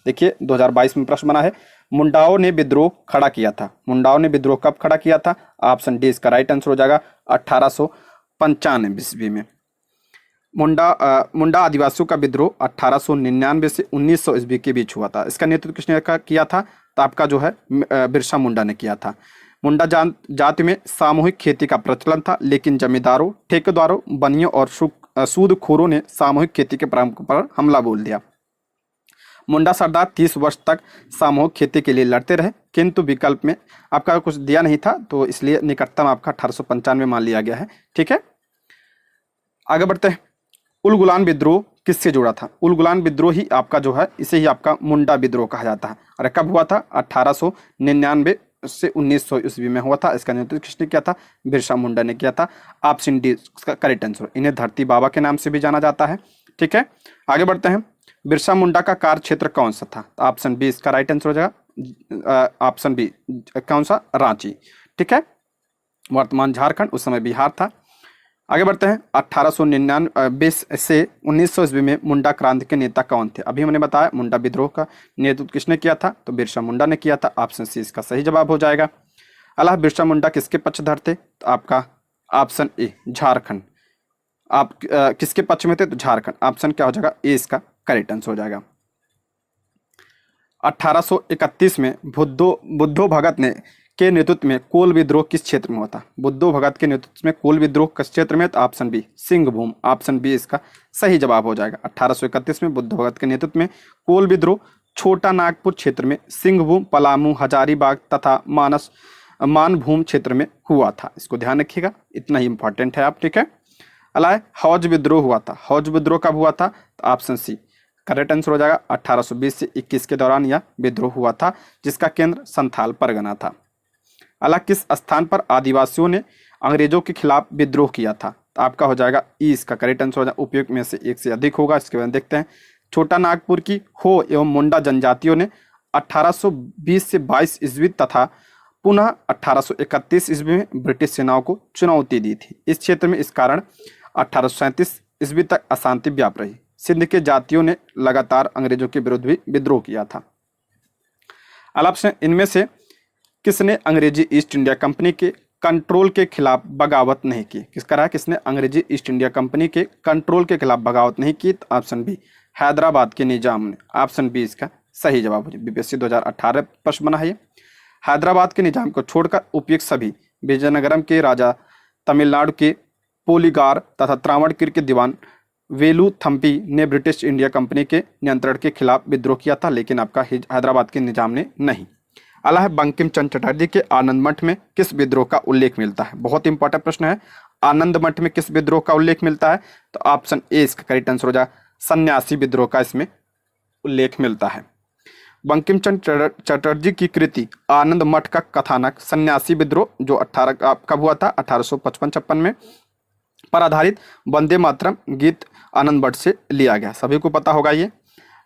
देखिए 2022 में प्रश्न बना है, मुंडाओं ने विद्रोह खड़ा किया था। मुंडाओं ने विद्रोह कब खड़ा किया था? ऑप्शन डी इसका राइट आंसर हो जाएगा 1895 ईस्वी में। मुंडा आदिवासियों का विद्रोह 1899 से 1900 ईस्वी के बीच हुआ था। इसका नेतृत्व किसने किया था? तो आपका जो है बिरसा मुंडा ने किया था। मुंडा जाति में सामूहिक खेती का प्रचलन था, लेकिन जमींदारों, ठेकेदारों, बनियों और सूदखोरों ने सामूहिक खेती के परंपरा पर हमला बोल दिया। मुंडा सरदार 30 वर्ष तक सामूहिक खेती के लिए लड़ते रहे, किंतु विकल्प में आपका कुछ दिया नहीं था, तो इसलिए निकटतम आपका 1895 मान लिया गया है। ठीक है, आगे बढ़ते हैं। उलगुलान विद्रोह किससे जुड़ा था? उलगुलान विद्रोह ही आपका जो है, इसे ही आपका मुंडा विद्रोह कहा जाता है। और कब हुआ था? 1899 से 1900 ईस्वी में हुआ था। इसका नेतृत्व किसने किया था? बिरसा मुंडा ने किया था। ऑप्शन डी इसका करेक्ट आंसर। इन्हें धरती बाबा के नाम से भी जाना जाता है। ठीक है, आगे बढ़ते हैं। बिरसा मुंडा का कार्य क्षेत्र कौन सा था? ऑप्शन बी इसका राइट आंसर हो जाएगा। ऑप्शन बी कौन सा? रांची। ठीक है, वर्तमान झारखंड, उस समय बिहार था। आगे बढ़ते हैं। 1899 से 1900 ईस्वी में मुंडा क्रांति के नेता कौन थे? अभी हमने बताया मुंडा विद्रोह का नेतृत्व किसने किया था? तो बिरसा मुंडा ने किया था। ऑप्शन सी इसका सही जवाब हो जाएगा। अल्लाह बिरसा मुंडा किसके पक्षधर थे? तो आपका ऑप्शन ए झारखंड। आप किसके पक्ष में थे? तो झारखंड। ऑप्शन क्या हो जाएगा? ए इसका करेक्ट आंसर हो जाएगा। 1831 में बुद्धो भगत ने के नेतृत्व में कोल विद्रोह किस क्षेत्र में हुआ था? बुद्धो भगत के नेतृत्व में कोल विद्रोह किस क्षेत्र में? तो option B Singhbhum, option B इसका सही जवाब हो जाएगा। 1831 में बुद्धो भगत के नेतृत्व में कोल विद्रोह छोटा नागपुर क्षेत्र में, सिंहभूम, पलामू, हजारीबाग तथा मानभूम क्षेत्र में हुआ था। इसको ध्यान रखिएगा, इतना ही इंपॉर्टेंट है आप, ठीक है। अलाए हौज विद्रोह हुआ था, हौज विद्रोह कब हुआ था? तो ऑप्शन सी करेक्ट आंसर हो जाएगा। 1820 से 21 के दौरान यह विद्रोह हुआ था, जिसका केंद्र संथाल परगना था। अलग किस स्थान पर आदिवासियों ने अंग्रेजों के खिलाफ विद्रोह किया था? तो आपका हो जाएगा ई, इसका करेक्ट आंसर हो जाएगा। उपयुक्त में से एक से अधिक होगा। इसके बाद देखते हैं, छोटा नागपुर की हो एवं मुंडा जनजातियों ने 1820 से 22 ईस्वी तथा पुनः 1831 ईस्वी में ब्रिटिश सेनाओं को चुनौती दी थी। इस क्षेत्र में इस कारण 1837 ईस्वी तक अशांति व्याप रही। सिंध के जातियों ने लगातार अंग्रेजों के विरुद्ध भी विद्रोह किया था। अलाप से इनमें से किसने अंग्रेजी ईस्ट इंडिया कंपनी के कंट्रोल के खिलाफ बगावत नहीं की? किसका रहा? किसने अंग्रेजी ईस्ट इंडिया कंपनी के कंट्रोल के खिलाफ बगावत नहीं की? तो ऑप्शन बी हैदराबाद के निजाम ने। ऑप्शन बी इसका सही जवाब हो जाए। बीपीएससी 2018 प्रश्न बना है ये। हैदराबाद के निजाम को छोड़कर उपयुक्त सभी विजयनगरम के राजा, तमिलनाडु के पोलीगार तथा त्रावणकोर के दीवान वेलुथम्पी ने ब्रिटिश इंडिया कंपनी के नियंत्रण के खिलाफ विद्रोह किया था, लेकिन आपका हैदराबाद के निजाम ने नहीं। अला है बंकिम चंद्र चटर्जी के आनंद मठ में किस विद्रोह का उल्लेख मिलता है? बहुत इंपॉर्टेंट प्रश्न है। आनंद मठ में किस विद्रोह का उल्लेख मिलता है? तो ऑप्शन ए इसका करेक्ट आंसर हो जाए। सन्यासी विद्रोह का इसमें उल्लेख मिलता है। बंकिम चंद्र चटर्जी की कृति आनंद मठ का कथानक सन्यासी विद्रोह जो 18 कब हुआ था? 1855-56 में पर आधारित वंदे मातरम गीत आनंद मठ से लिया गया, सभी को पता होगा ये।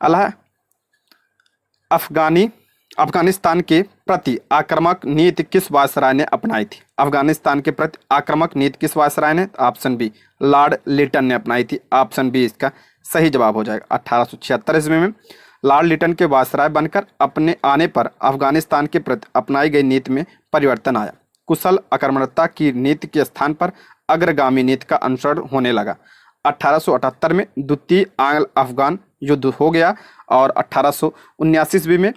अल्लाह अफगानिस्तान के प्रति आक्रामक नीति किस वायसराय ने अपनाई थी? अफगानिस्तान के प्रति आक्रामक नीति किस वायसराय ने? ऑप्शन बी लॉर्ड लिटन ने अपनाई थी। ऑप्शन बी इसका सही जवाब हो जाएगा। 1876 ईस्वी में लॉर्ड लिटन के वायसराय बनकर अपने आने पर अफगानिस्तान के प्रति अपनाई गई नीति में परिवर्तन आया। कुशल आक्रमणता की नीति के स्थान पर अग्रगामी नीति का अनुसरण होने लगा। 1878 में द्वितीय आंग्ल अफगान युद्ध हो गया और 1879 ईस्वी में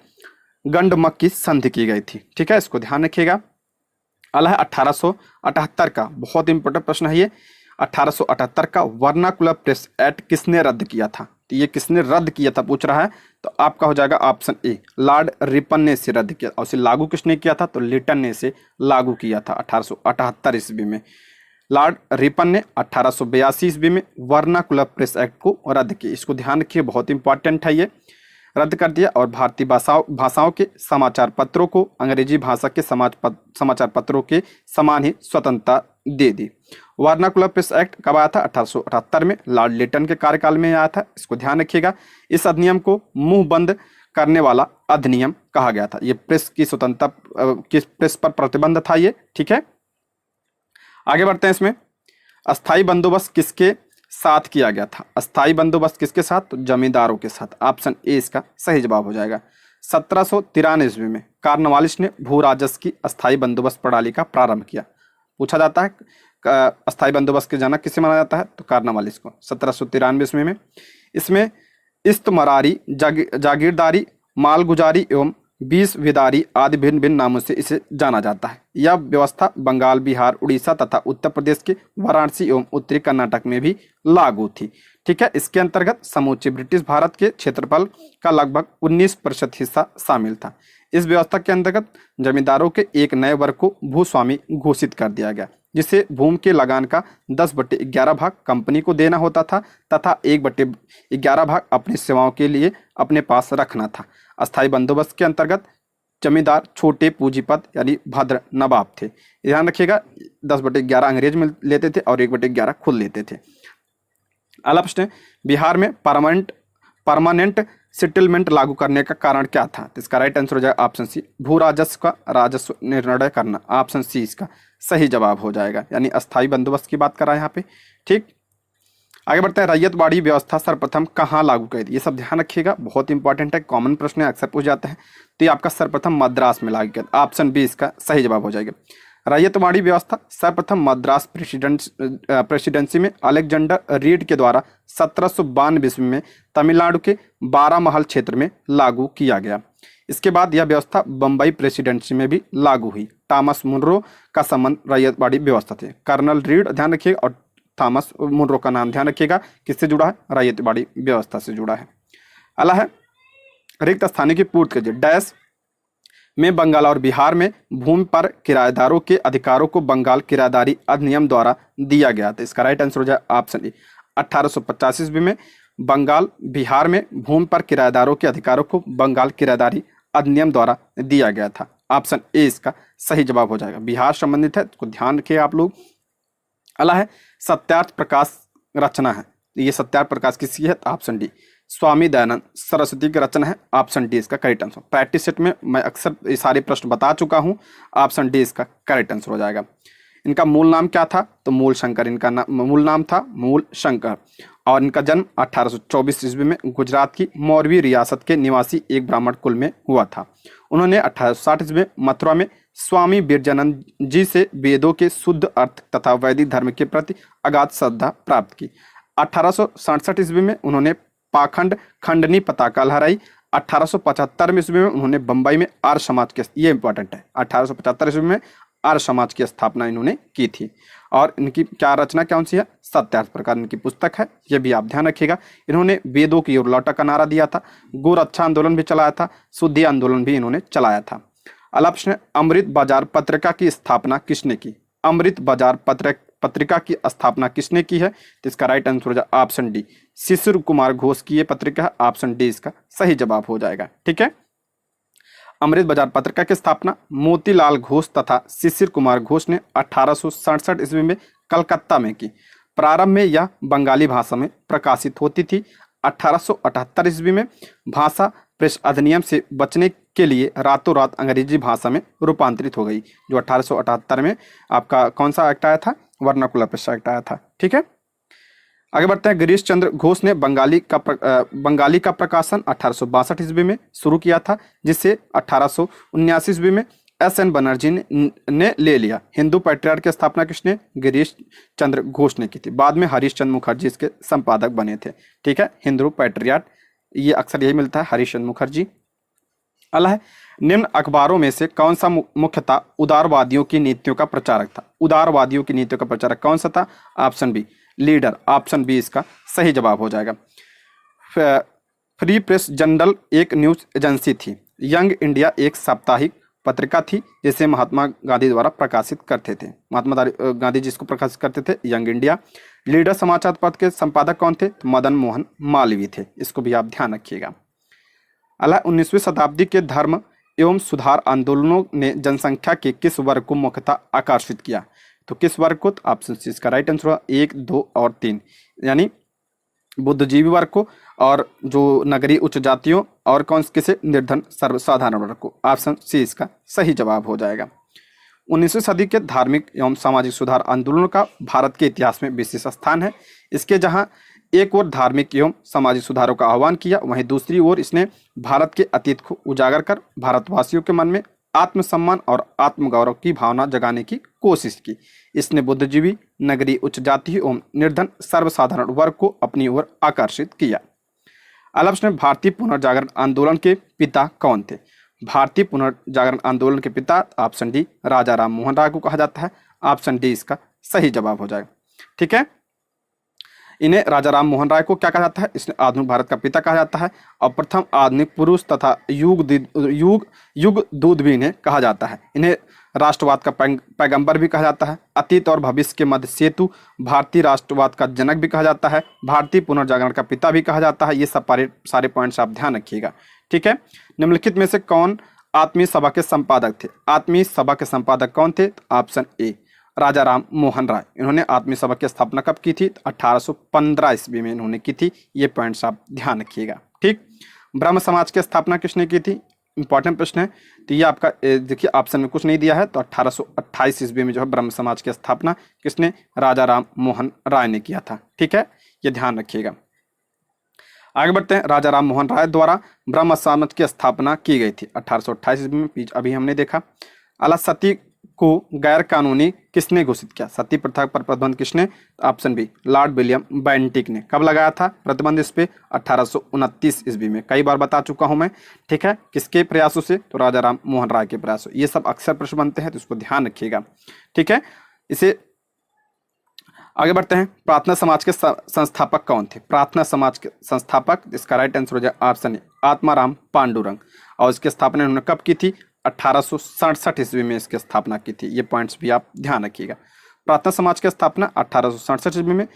गंडमक की संधि की गई थी। ठीक है, इसको ध्यान रखिएगा। अला है 1878 का बहुत इंपॉर्टेंट प्रश्न है ये। 1878 का वर्नाकुलर प्रेस एक्ट किसने रद्द किया था? तो ये किसने रद्द किया था पूछ रहा है, तो आपका हो जाएगा ऑप्शन ए लॉर्ड रिपन ने इसे रद्द किया। और इसे लागू किसने किया था? तो लिटन ने इसे लागू किया था 1878 ईस्वी में। लॉर्ड रिपन ने 1882 ईस्वी में वर्नाकुलर प्रेस एक्ट को रद्द किया। इसको ध्यान रखिए, बहुत इंपॉर्टेंट है ये। रद्द कर दिया और भारतीय भाषाओं के समाचार पत्रों को अंग्रेजी भाषा के समाचार पत्रों के समान ही स्वतंत्रता दे दी। वर्नाकुलर प्रेस एक्ट कब आया था? 1878 में लॉर्ड लिटन के कार्यकाल में आया था। इसको ध्यान रखिएगा। इस अधिनियम को मुंह बंद करने वाला अधिनियम कहा गया था। ये प्रेस की स्वतंत्रता प्रेस पर प्रतिबंध था ये। ठीक है, आगे बढ़ते हैं। इसमें अस्थाई बंदोबस्त किसके साथ किया गया था? अस्थाई बंदोबस्त किसके साथ? तो जमींदारों के साथ। ऑप्शन ए इसका सही जवाब हो जाएगा। 1793 ईस्वी में कॉर्नवालिस ने भू राजस्व की अस्थाई बंदोबस्त प्रणाली का प्रारंभ किया। पूछा जाता है अस्थाई बंदोबस्त के जनक किसे माना जाता है? तो कॉर्नवालिस को। 1793 ईस्वी में इसमें इस्तमरारी, जागीरदारी, मालगुजारी एवं 20 विदारी आदि भिन्न भिन्न नामों से इसे जाना जाता है। यह व्यवस्था बंगाल, बिहार, उड़ीसा तथा उत्तर प्रदेश के वाराणसी एवं उत्तरी कर्नाटक में भी लागू थी। ठीक है, इसके अंतर्गत समूचे ब्रिटिश भारत के क्षेत्रफल का लगभग 19% हिस्सा शामिल था। इस व्यवस्था के अंतर्गत जमींदारों के एक नए वर्ग को भूस्वामी घोषित कर दिया गया, जिसे भूमि के लगान का 10/11 भाग कंपनी को देना होता था तथा 1/11 भाग अपनी सेवाओं के लिए अपने पास रखना था। अस्थायी बंदोबस्त के अंतर्गत जमींदार छोटे पूंजीपत यानी भद्र नवाब थे। ध्यान रखिएगा, 10/11 अंग्रेज में लेते थे और 1/11 खुद लेते थे। अगला प्रश्न है, बिहार में परमानेंट सेटलमेंट लागू करने का कारण क्या था? तो इसका राइट आंसर हो जाएगा ऑप्शन सी भू राजस्व का राजस्व निर्णय करना। ऑप्शन सी इसका सही जवाब हो जाएगा, यानी अस्थायी बंदोबस्त की बात कर रहा है यहाँ पे। ठीक, आगे बढ़ते हैं। रैयतवाड़ी व्यवस्था सर्वप्रथम कहाँ लागू की थी? ये सब ध्यान रखिएगा, बहुत इंपॉर्टेंट है, कॉमन प्रश्न है, अक्सर पूछ जाते हैं। तो ये आपका सर्वप्रथम मद्रास में लागू किया। ऑप्शन बी इसका सही जवाब हो जाएगा। रैयतवाड़ी व्यवस्था सर्वप्रथम मद्रास प्रेसिडेंसी में अलेक्जेंडर रीड के द्वारा 1792 ईस्वी में तमिलनाडु के बारामहल क्षेत्र में लागू किया गया। इसके बाद यह व्यवस्था बम्बई प्रेसिडेंसी में भी लागू हुई। थॉमस मुनरो का संबंध रैयतवाड़ी व्यवस्था थे। कर्नल रीड ध्यान रखिएगा, और थॉमस मुनरो का नाम ध्यान रखिएगा, किससे जुड़ा है? रैयतवाड़ी व्यवस्था से जुड़ा है। अगला है रिक्त स्थानों की पूर्ति कीजिए। डैश में बंगाल और बिहार में भूमि पर किराएदारों के अधिकारों को बंगाल किराएदारी अधिनियम द्वारा दिया गया था। इसका राइट आंसर हो जाए ऑप्शन ए। 1885 ईस्वी में बंगाल बिहार में भूमि पर किराएदारों के अधिकारों को बंगाल किराएदारी अधिनियम द्वारा दिया गया था। ऑप्शन ए इसका सही जवाब हो जाएगा। बिहार संबंधित है, इसको ध्यान रखिए आप लोग। अगला है सत्यार्थ प्रकाश रचना है। ये सत्यार्थ प्रकाश किसकी है? ऑप्शन डी स्वामी दयानंद सरस्वती की रचना है। ऑप्शन डी इसका करेक्ट आंसर। प्रैक्टिस सेट में मैं अक्सर ये सारे प्रश्न बता चुका हूँ। ऑप्शन डी इसका करेक्ट आंसर हो जाएगा। इनका मूल नाम क्या था? तो मूल शंकर इनका मूल नाम था, मूल शंकर। और इनका जन्म 1824 ईस्वी में गुजरात की मौरवी रियासत के निवासी एक ब्राह्मण कुल में हुआ था। उन्होंने 1860 ईस्वी में मथुरा में स्वामी बिरजानंद जी से वेदों के शुद्ध अर्थ तथा वैदिक धर्म के प्रति अगाध श्रद्धा प्राप्त की। 1867 ईस्वी में उन्होंने पाखंड खंडनी पताका लहराई। 1875 ईस्वी में उन्होंने बंबई में आर्य समाज के, ये इंपॉर्टेंट है, 1875 ईस्वी में आर्य समाज की स्थापना इन्होंने की थी। और इनकी क्या रचना कौन सी है? सत्यार्थ प्रकाश इनकी पुस्तक है, ये भी आप ध्यान रखिएगा। इन्होंने वेदों की ओर लौटा का नारा दिया था, गोरक्षा आंदोलन भी चलाया था, शुद्धि आंदोलन भी इन्होंने चलाया था। अगला प्रश्न है अमृत बाजार पत्रिका की स्थापना किसने की? अमृत बाजार पत्रिका की स्थापना किसने की है? तो इसका राइट आंसर हो जाए ऑप्शन डी शिशिर कुमार घोष की ये पत्रिका है। ऑप्शन डी इसका सही जवाब हो जाएगा। ठीक है, अमृत बाजार पत्रिका की स्थापना मोतीलाल घोष तथा शिशिर कुमार घोष ने 1867 ईस्वी में कलकत्ता में की। प्रारंभ में यह बंगाली भाषा में प्रकाशित होती थी। 1878 ईस्वी में भाषा प्रेस अधिनियम से बचने के लिए रातों रात अंग्रेजी भाषा में रूपांतरित हो गई, जो 1878 में आपका कौन सा एक्ट आया था? वर्नाकुलर प्रेस एक्ट आया था। ठीक है, आगे बढ़ते हैं। गिरीश चंद्र घोष ने बंगाली का प्रकाशन 1862 ईस्वी में शुरू किया था, जिसे 1879 ईस्वी में एस.एन. बनर्जी ने ले लिया। हिंदू पैट्रियार्ट की स्थापना किसने? गिरीश चंद्र घोष ने की थी। बाद में हरीश चंद्र मुखर्जी इसके संपादक बने थे। ठीक है, हिंदू पैट्रियार्ट ये अक्सर यही मिलता है, हरीश चंद्र मुखर्जी। अगला है निम्न अखबारों में से कौन सा मुख्यतः उदारवादियों की नीतियों का प्रचारक था? उदारवादियों की नीतियों का प्रचारक कौन सा था? Option B leader. Option B इसका सही जवाब हो जाएगा। फ्री प्रेस जर्नल एक न्यूज एजेंसी थी। यंग इंडिया एक साप्ताहिक पत्रिका थी जिसे महात्मा गांधी द्वारा प्रकाशित करते थे। महात्मा गांधी जिसको प्रकाशित करते थे, यंग इंडिया। लीडर समाचार पत्र के संपादक कौन थे? मदन मोहन मालवीय थे। इसको भी आप ध्यान रखिएगा। अगला 19वीं शताब्दी के धर्म एवं सुधार आंदोलनों ने जनसंख्या के किस वर्ग को मुख्यतः आकर्षित किया? तो किस वर्ग को? ऑप्शन सी इसका राइट आंसर हुआ 1, 2 और 3, यानी बुद्धिजीवी वर्ग को, और जो नगरीय उच्च जातियों, और कौन किसे? निर्धन सर्वसाधारण वर्ग को। ऑप्शन सी इसका सही जवाब हो जाएगा। 19वीं सदी के धार्मिक एवं सामाजिक सुधार आंदोलनों का भारत के इतिहास में विशेष स्थान है। इसके जहां एक ओर धार्मिक एवं सामाजिक सुधारों का आह्वान किया, वहीं दूसरी ओर इसने भारत के अतीत को उजागर कर भारतवासियों के मन में आत्मसम्मान और आत्मगौरव की भावना जगाने की कोशिश की। इसने बुद्धिजीवी, नगरीय उच्च जाति एवं निर्धन सर्वसाधारण वर्ग को अपनी ओर आकर्षित किया। अगला प्रश्न, भारतीय पुनर्जागरण आंदोलन के पिता कौन थे? भारतीय पुनर्जागरण आंदोलन के पिता ऑप्शन डी राजा राम मोहन राय को कहा जाता है। ऑप्शन डी इसका सही जवाब हो जाएगा। ठीक है, इन्हें राजा राम मोहन राय को क्या कहा जाता है? इसने आधुनिक भारत का पिता कहा जाता है, और प्रथम आधुनिक पुरुष तथा युग दूत भी इन्हें कहा जाता है। इन्हें राष्ट्रवाद का पैगंबर भी कहा जाता है, अतीत और भविष्य के मध्य सेतु, भारतीय राष्ट्रवाद का जनक भी कहा जाता है, भारतीय पुनर्जागरण का पिता भी कहा जाता है। ये सब सारे पॉइंट्स आप ध्यान रखिएगा। ठीक है, निम्नलिखित में से कौन आत्मीय सभा के संपादक थे? आत्मीय सभा के संपादक कौन थे? ऑप्शन ए राजा राम मोहन राय। इन्होंने आत्मीय सभा की स्थापना कब की थी? 1815 ईस्वी में इन्होंने की थी। ये पॉइंट्स आप ध्यान रखिएगा। ठीक, ब्रह्म समाज की स्थापना किसने की थी? इंपॉर्टेंट प्रश्न है। तो ये आपका देखिए ऑप्शन में कुछ नहीं दिया है, तो 1828 ईस्वी में जो है ब्रह्म समाज की स्थापना किसने? राजा राम मोहन राय ने किया था। ठीक है, ये ध्यान रखिएगा। आगे बढ़ते हैं। राजा राम मोहन राय द्वारा ब्रह्म समाज की स्थापना की गई थी 1828 ईस्वी में, अभी हमने देखा। अला सती को गैर कानूनी किसने घोषित किया? सती प्रथा पर प्रतिबंध किसने? Option B Lord William Bentinck ने। कब लगाया था प्रतिबंध इस पे? 1829 ईस्वी में। कई बार बता चुका हूं मैं, ठीक है। किसके प्रयासों से? तो राजा राम मोहन राय के प्रयासों। ये सब अक्सर प्रश्न बनते हैं तो इसको ध्यान रखिएगा, ठीक है। इसे आगे बढ़ते हैं। प्रार्थना समाज के संस्थापक कौन थे? प्रार्थना समाज के संस्थापक, इसका राइट आंसर हो जाए ऑप्शन ए आत्माराम पांडुरंग। और इसकी स्थापना उन्होंने कब की थी? 1867 ईस्वी में इसकी स्थापना की थी। ये पॉइंट्स भी आप ध्यान रखिएगा। प्रार्थना समाज की स्थापना 1867 ईस्वी में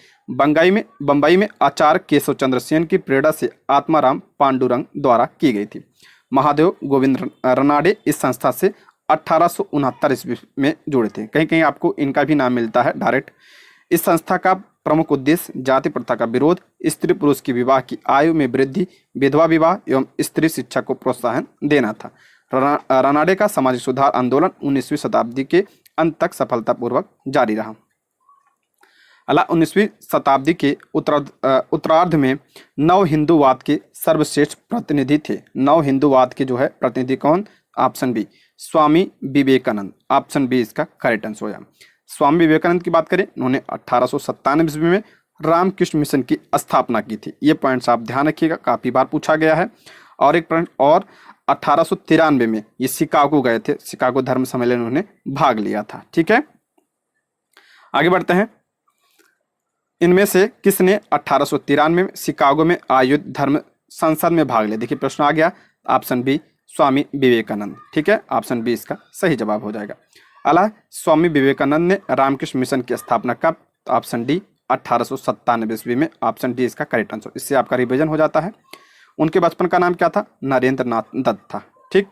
बंबई में आचार्य केशव चंद्र सेन की प्रेरणा से आत्माराम पांडुरंग द्वारा की गई थी। महादेव गोविंद रनाडे इस संस्था से 1869 ईस्वी में जुड़े थे। कहीं कहीं आपको इनका भी नाम मिलता है डायरेक्ट। इस संस्था का प्रमुख उद्देश्य जाति प्रथा का विरोध, स्त्री पुरुष की विवाह की आयु में वृद्धि, विधवा विवाह एवं स्त्री शिक्षा को प्रोत्साहन देना था। रनाडे का सामाजिक सुधार आंदोलन 19वीं शताब्दी के अंत तक सफलतापूर्वक जारी रहा। 19वीं शताब्दी के उत्तरार्ध में नव हिंदूवाद के सर्वश्रेष्ठ प्रतिनिधि थे। नव हिंदूवाद के जो है प्रतिनिधि कौन? Option B Swami Vivekananda. Option B इसका करेक्ट आंसर हो जाए। स्वामी विवेकानंद की बात करें, उन्होंने 1897 ईस्वी में रामकृष्ण मिशन की स्थापना की थी। ये पॉइंट्स आप ध्यान रखिएगा, काफी बार पूछा गया है। और एक पॉइंट और 1893 में ये शिकागो गए थे, शिकागो धर्म सम्मेलन में उन्होंने भाग लिया था, ठीक है। आगे बढ़ते हैं। इनमें से किसने 1893 में शिकागो में आयोजित धर्म संसद में भाग लिया? देखिए प्रश्न आ गया, ऑप्शन बी स्वामी विवेकानंद, ठीक है। ऑप्शन बी इसका सही जवाब हो जाएगा। अला स्वामी विवेकानंद ने रामकृष्ण मिशन की स्थापना कब? ऑप्शन डी 1897 ईस्वी में। ऑप्शन डी इसका करेक्ट आंसर। इससे आपका रिवीजन हो जाता है। उनके बचपन का नाम क्या था? नरेंद्र नाथ दत्त था, ठीक।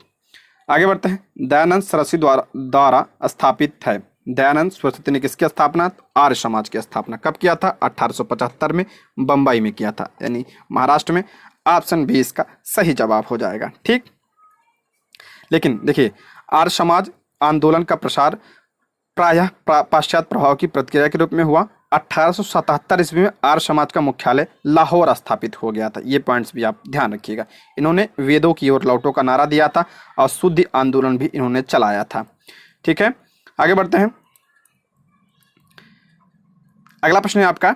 आगे बढ़ते हैं। दयानंद सरस्वती द्वारा स्थापित है। दयानंद सरस्वती ने किसकी स्थापना? आर्य समाज की स्थापना कब किया था? 1875 में बंबई में किया था, यानी महाराष्ट्र में। ऑप्शन बी इसका सही जवाब हो जाएगा, ठीक। लेकिन देखिए आर्य समाज आंदोलन का प्रसार प्रायः पाश्चात्य प्रभाव की प्रतिक्रिया के रूप में हुआ। 1877 ईस्वी में आर्य समाज का मुख्यालय लाहौर स्थापित हो गया था। ये पॉइंट्स भी आप ध्यान रखिएगा। इन्होंने वेदों की ओर लौटो का नारा दिया था और शुद्धि आंदोलन भी इन्होंने चलाया था, ठीक है। आगे बढ़ते हैं। अगला प्रश्न है आपका,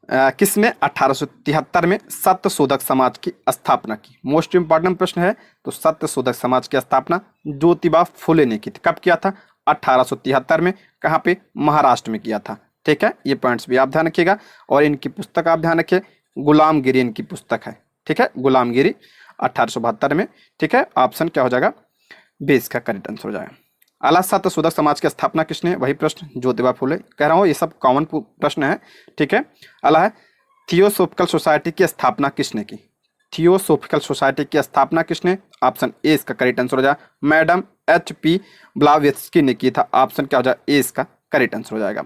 किसने 1873 में सत्य शोधक समाज की स्थापना की? मोस्ट इंपॉर्टेंट प्रश्न है। तो सत्य शोधक समाज की स्थापना ज्योतिबा फुले ने की थी। कब किया था? 1873 में। कहाँ पे? महाराष्ट्र में किया था, ठीक है। ये पॉइंट्स भी आप ध्यान रखिएगा। और इनकी पुस्तक आप ध्यान रखिए, गुलामगिरी इनकी पुस्तक है, ठीक है। गुलामगिरी 1872 में, ठीक है। ऑप्शन क्या हो जाएगा? बी इसका करेक्ट आंसर हो जाएगा। अला सत्य शोधक समाज की स्थापना किसने? वही प्रश्न ज्योतिबा फुले। कह रहा हूँ ये सब कॉमन प्रश्न है, ठीक है। अला है थियोसोफिकल सोसाइटी की स्थापना किसने की? थियोसोफिकल सोसाइटी की स्थापना किसने? ऑप्शन ए इसका करेक्ट आंसर हो जाए मैडम HP ब्लावेत्स्की ने की था। ऑप्शन क्या हो जाए? ए इसका करेक्ट आंसर हो जाएगा।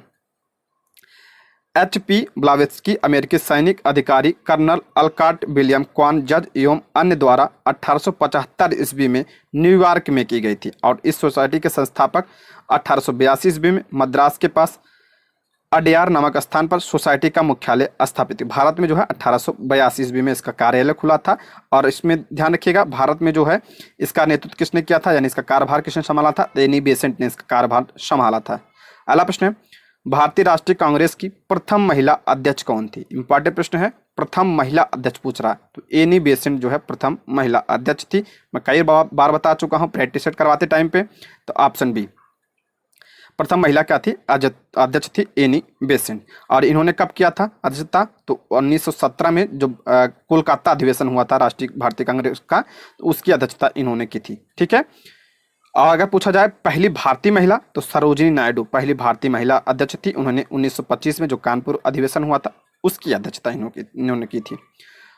HP ब्लावेत्स्की अमेरिकी सैनिक अधिकारी कर्नल अल्काट विलियम क्वान जज एवं अन्य द्वारा 1875 ईस्वी में न्यूयॉर्क में की गई थी। और इस सोसाइटी के संस्थापक 1882 ईस्वी में मद्रास के पास अडयार नामक स्थान पर सोसाइटी का मुख्यालय स्थापित। भारत में जो है 1882 ईस्वी में इसका कार्यालय खुला था। और इसमें ध्यान रखिएगा, भारत में जो है इसका नेतृत्व किसने किया था, यानी इसका कार्यभार किसने संभाला था? एनी बेसेंट ने इसका कार्यभार संभाला था। अगला प्रश्न है, भारतीय राष्ट्रीय कांग्रेस की प्रथम महिला अध्यक्ष कौन थी? इंपॉर्टेंट प्रश्न है, प्रथम महिला अध्यक्ष पूछ रहा है। तो एनी बेसेंट जो है प्रथम महिला अध्यक्ष थी। मैं कई बार बता चुका हूँ प्रैक्टिस सेट करवाते टाइम पे। तो ऑप्शन बी प्रथम महिला क्या थी? अध्यक्ष थी एनी बेसेंट। और इन्होंने कब किया था अध्यक्षता? तो 1917 में जो कोलकाता अधिवेशन हुआ था राष्ट्रीय भारतीय कांग्रेस का, तो उसकी अध्यक्षता इन्होंने की थी, ठीक है। और अगर पूछा जाए पहली भारतीय महिला, तो सरोजिनी नायडू पहली भारतीय महिला अध्यक्ष थी। उन्होंने 1925 में जो कानपुर अधिवेशन हुआ था उसकी अध्यक्षता इन्होंने की थी।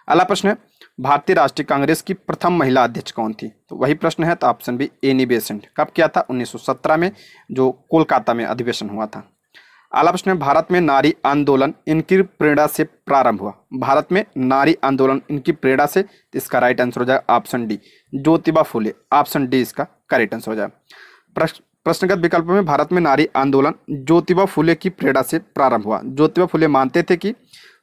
अगला प्रश्न है, भारतीय राष्ट्रीय कांग्रेस की प्रथम महिला अध्यक्ष कौन थी? तो वही प्रश्न है। तो ऑप्शन बी एनी बेसेंट। कब किया था? 1917 में जो कोलकाता में अधिवेशन हुआ था। अगला प्रश्न है, भारत में नारी आंदोलन इनकी प्रेरणा से प्रारंभ हुआ। भारत में नारी आंदोलन इनकी प्रेरणा से, इसका राइट आंसर हो जाएगा option D Jyotiba Phule. Option D इसका करेक्ट आंसर हो जाएगा। प्रश्नगत विकल्प में भारत में नारी आंदोलन ज्योतिबा फुले की प्रेरणा से प्रारंभ हुआ। ज्योतिबा फुले मानते थे कि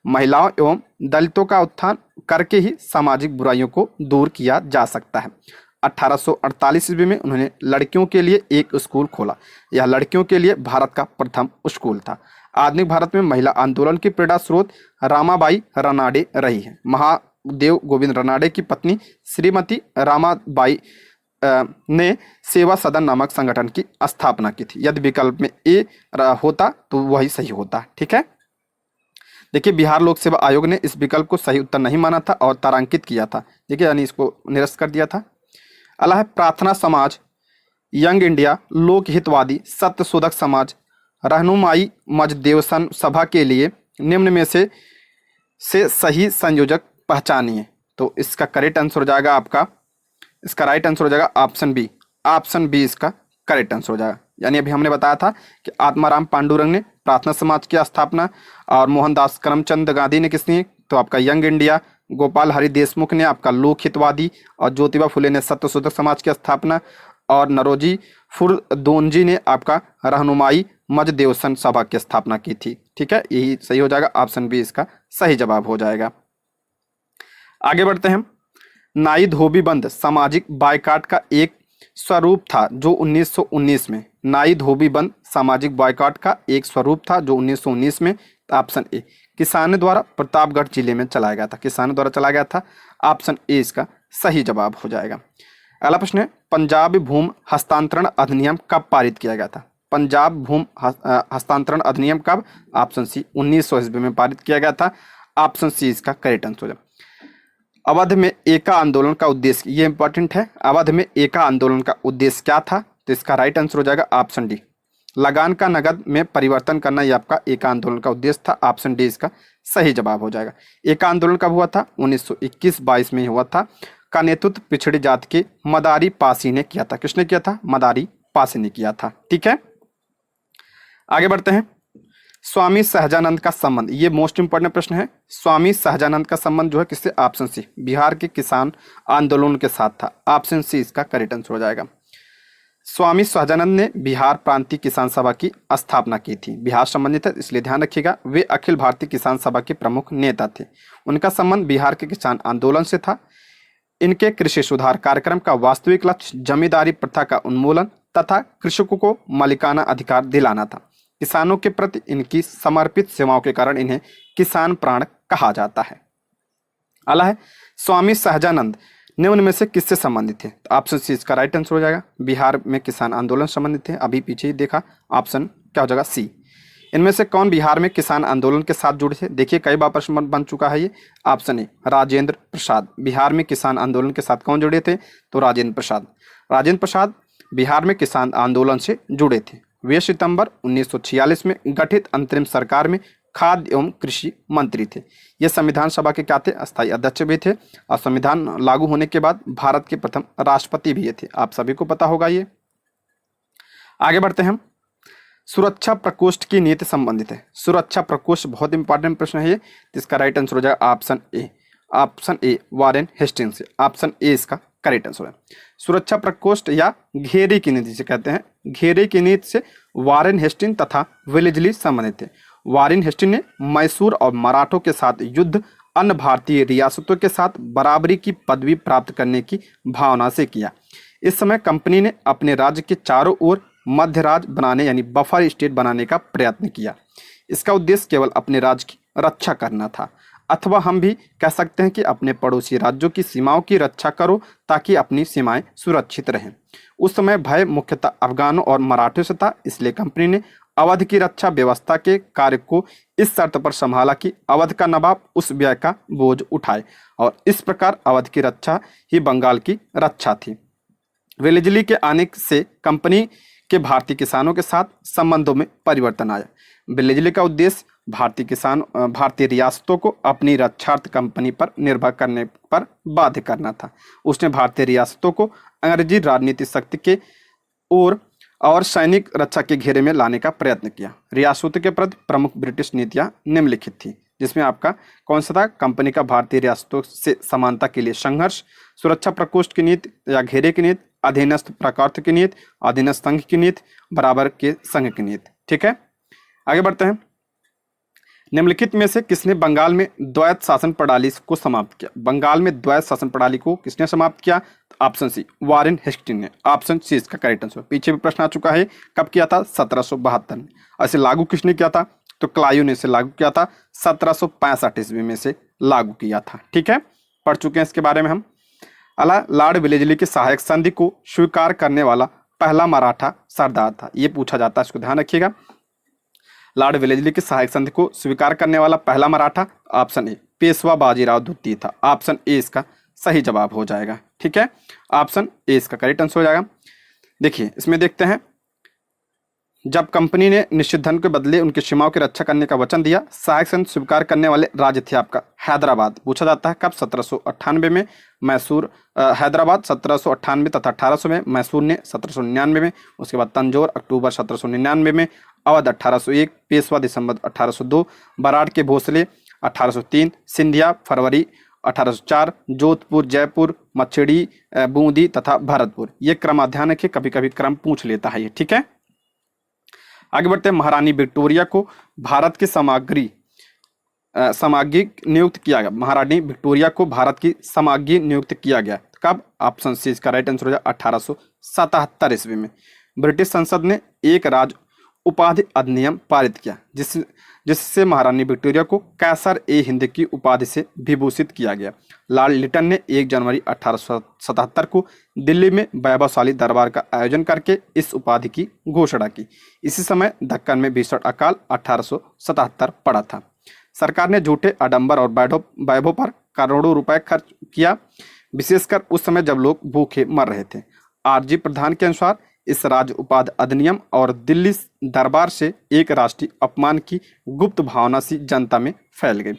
महिलाओं एवं दलितों का उत्थान करके ही सामाजिक बुराइयों को दूर किया जा सकता है। 1848 ईस्वी में उन्होंने लड़कियों के लिए एक स्कूल खोला। यह लड़कियों के लिए भारत का प्रथम स्कूल था। आधुनिक भारत में महिला आंदोलन की प्रेरणा स्रोत रामाबाई रनाडे रही है। महादेव गोविंद रनाडे की पत्नी श्रीमती रामाबाई ने सेवा सदन नामक संगठन की स्थापना की थी। यदि विकल्प में ए होता तो वही सही होता। ठीक है, देखिए बिहार लोक सेवा आयोग ने इस विकल्प को सही उत्तर नहीं माना था और तारांकित किया था। देखिए यानी इसको निरस्त कर दिया था। अगला है प्रार्थना समाज, यंग इंडिया, लोक हितवादी, सत्य शोधक समाज, रहनुमाई मजदेवसन सभा के लिए निम्न में से सही संयोजक पहचानिए। तो इसका करेक्ट आंसर हो जाएगा आपका, इसका राइट आंसर हो जाएगा ऑप्शन बी। ऑप्शन बी इसका करेक्ट आंसर हो जाएगा। यानी अभी हमने बताया था कि आत्माराम पांडुरंग ने प्रार्थना समाज की स्थापना और मोहनदास करमचंद गांधी ने किसने, तो आपका यंग इंडिया, गोपाल हरि देशमुख ने आपका लोक हितवादी और ज्योतिबा फुले ने सत्यशोधक समाज की स्थापना और नरोजी फुरदोनजी ने आपका रहनुमाई मजदेवसन सभा की स्थापना की थी। ठीक है, यही सही हो जाएगा। ऑप्शन बी इसका सही जवाब हो जाएगा। आगे बढ़ते हैं। नाई धोबी बंद सामाजिक बायकॉट का एक स्वरूप था जो 1919 में, नाई धोबी बंद सामाजिक बायकॉट का एक स्वरूप था जो 1919 में, ऑप्शन ए किसानों द्वारा प्रतापगढ़ जिले में चलाया गया था। किसानों द्वारा चलाया गया था। ऑप्शन ए इसका सही जवाब हो जाएगा। अगला प्रश्न है, पंजाब भूमि हस्तांतरण अधिनियम कब पारित किया गया था? पंजाब भूमि हस्तांतरण अधिनियम कब? ऑप्शन सी 1900 ईस्वी में पारित किया गया था। ऑप्शन सी इसका करेक्ट आंसर हो जाएगा। अवध में एका आंदोलन का उद्देश्य, ये इंपॉर्टेंट है, अवध में एका आंदोलन का उद्देश्य क्या था? तो इसका राइट आंसर हो जाएगा ऑप्शन डी, लगान का नगद में परिवर्तन करना। ये आपका एका आंदोलन का उद्देश्य था। ऑप्शन डी इसका सही जवाब हो जाएगा। एका आंदोलन कब हुआ था? 1921-22 में हुआ था। का नेतृत्व पिछड़ी जाति के मदारी पासी ने किया था। किसने किया था? मदारी पासी ने किया था। ठीक है, आगे बढ़ते हैं। स्वामी सहजानंद का संबंध, ये मोस्ट इंपॉर्टेंट प्रश्न है। स्वामी सहजानंद का संबंध जो है किससे? ऑप्शन सी बिहार के किसान आंदोलन के साथ था। ऑप्शन सी इसका करेक्ट आंसर हो जाएगा। स्वामी सहजानंद ने बिहार प्रांतीय किसान सभा की स्थापना की थी। बिहार संबंधित है इसलिए ध्यान रखिएगा। वे अखिल भारतीय किसान सभा के प्रमुख नेता थे। उनका संबंध बिहार के किसान आंदोलन से था। इनके कृषि सुधार कार्यक्रम का वास्तविक लक्ष्य जमींदारी प्रथा का उन्मूलन तथा कृषकों को मालिकाना अधिकार दिलाना था। किसानों के प्रति इनकी समर्पित सेवाओं के कारण इन्हें किसान प्राण कहा जाता है। अगला है, स्वामी सहजानंद निम्न में से किससे संबंधित थे? तो ऑप्शन सी इसका राइट आंसर हो जाएगा। बिहार में किसान आंदोलन संबंधित थे, अभी पीछे ही देखा। ऑप्शन क्या हो जाएगा? सी। इनमें से कौन बिहार में किसान आंदोलन के साथ जुड़े थे? देखिए कई बार प्रश्न बन चुका है ये। Option A Rajendra Prasad. बिहार में किसान आंदोलन के साथ कौन जुड़े थे? तो राजेंद्र प्रसाद। राजेंद्र प्रसाद बिहार में किसान आंदोलन से जुड़े थे। वे सितंबर 1946 में गठित अंतरिम सरकार में खाद्य एवं कृषि मंत्री थे। ये संविधान सभा के क्या थे? अस्थायी अध्यक्ष भी थे और संविधान लागू होने के बाद भारत के प्रथम राष्ट्रपति भी ये थे। आप सभी को पता होगा ये। आगे बढ़ते हैं। सुरक्षा प्रकोष्ठ की नीति संबंधित है। सुरक्षा प्रकोष्ठ बहुत इंपॉर्टेंट प्रश्न है ये। इसका राइट आंसर हो जाएगा option A. Option A Warren Hastings. Option A इसका करेक्ट आंसर है। सुरक्षा प्रकोष्ठ या घेरे की नीति से कहते हैं। घेरे की नीति से वारेन हेस्टिंग तथा वेलेस्ली संबंधित थे। वारेन हेस्टिंग ने मैसूर और मराठों के साथ युद्ध अन्य भारतीय रियासतों के साथ बराबरी की पदवी प्राप्त करने की भावना से किया। इस समय कंपनी ने अपने राज्य के चारों ओर मध्य राज्य बनाने यानी बफर स्टेट बनाने का प्रयत्न किया। इसका उद्देश्य केवल अपने राज्य की रक्षा करना था, अथवा हम भी कह सकते हैं कि अपने पड़ोसी राज्यों की सीमाओं की रक्षा करो ताकि अपनी सीमाएं सुरक्षित रहें। उस समय भय मुख्यतः अफगानों और मराठों से था, इसलिए कंपनी ने अवध की रक्षा व्यवस्था के कार्य को इस शर्त पर संभाला कि अवध का नवाब उस व्यय का बोझ उठाए, और इस प्रकार अवध की रक्षा ही बंगाल की रक्षा थी। वेलेस्ली के आने से कंपनी के भारतीय किसानों के साथ संबंधों में परिवर्तन आया। वेलेस्ली का उद्देश्य भारतीय रियासतों को अपनी रक्षार्थ कंपनी पर निर्भर करने पर बाध्य करना था। उसने भारतीय रियासतों को अंग्रेजी राजनीतिक शक्ति के और सैनिक रक्षा के घेरे में लाने का प्रयत्न किया। रियासतों के प्रति प्रमुख ब्रिटिश नीतियां निम्नलिखित थी, जिसमें आपका कौन सा था? कंपनी का भारतीय रियासतों से समानता के लिए संघर्ष, सुरक्षा प्रकोष्ठ की नीति या घेरे की नीति, अधीनस्थ प्राकार्थ की नीति, अधीनस्थ संघ की नीति, बराबर के संघ की नीति। ठीक है, आगे बढ़ते हैं। निम्नलिखित में से किसने बंगाल में द्वैत शासन प्रणाली को समाप्त किया? बंगाल में द्वैत शासन प्रणाली को किसने समाप्त किया? ऑप्शन सी वारेन हेस्टिंग ने। ऑप्शन सी इसका करेक्ट आंसर। पीछे भी प्रश्न आ चुका है, कब किया था? 1772 में। ऐसे लागू किसने किया था? तो क्लाइव ने इसे लागू किया था 1765 ईस्वी में से लागू किया था। ठीक है, पढ़ चुके हैं इसके बारे में हम। अला लॉर्ड वेलेस्ली की सहायक संधि को स्वीकार करने वाला पहला मराठा सरदार था। ये पूछा जाता है, इसको ध्यान रखिएगा। लॉर्ड वेलेस्ली की सहायक संधि को स्वीकार करने वाला पहला मराठा, ऑप्शन ए पेशवा बाजीराव द्वितीय था। ऑप्शन ए इसका सही जवाब हो जाएगा। ठीक है, ऑप्शन ए इसका करेक्ट आंसर हो जाएगा। देखिए इसमें देखते हैं, जब कंपनी ने निश्चित धन के बदले उनकी सीमाओं की रक्षा करने का वचन दिया, सहायक संधि स्वीकार करने वाले राज्य थे आपका हैदराबाद। पूछा जाता है कब? 1798 में। मैसूर हैदराबाद 1798 तथा 1800 में। मैसूर ने 1799 में। उसके बाद तंजौर अक्टूबर 1799 में। अवध 1801। पेशवा दिसंबर 1802। बराड़ के भोसले 1803। सिंधिया फरवरी 1804। जोधपुर, जयपुर, मछड़ी, बूंदी तथा भरतपुर। ये क्रमाध्यान है, कभी कभी क्रम पूछ लेता है ये। ठीक है, आगे बढ़ते हैं। महारानी विक्टोरिया को भारत की समाज्ञी नियुक्त किया गया। महारानी विक्टोरिया को भारत की समाज्ञी नियुक्त किया गया कब? ऑप्शन सी इसका राइट आंसर हो जाएगा 1877 ईस्वी में। ब्रिटिश संसद ने एक राज उपाधि अधिनियम पारित किया, जिससे महारानी विक्टोरिया को कैसर ए हिंद की उपाधि से विभूषित किया गया। लॉर्ड लिटन ने 1 जनवरी 1877 को दिल्ली में वैभवशाली दरबार का आयोजन करके इस उपाधि की घोषणा की। इसी समय दक्कन में भीषण अकाल 1877 पड़ा था। सरकार ने झूठे आडंबर और वैभव पर करोड़ों रुपए खर्च किया, विशेषकर उस समय जब लोग भूखे मर रहे थे। आरजी प्रधान के अनुसार इस राज्य उपाधि अधिनियम और दिल्ली दरबार से एक राष्ट्रीय अपमान की गुप्त भावना सी जनता में फैल गई।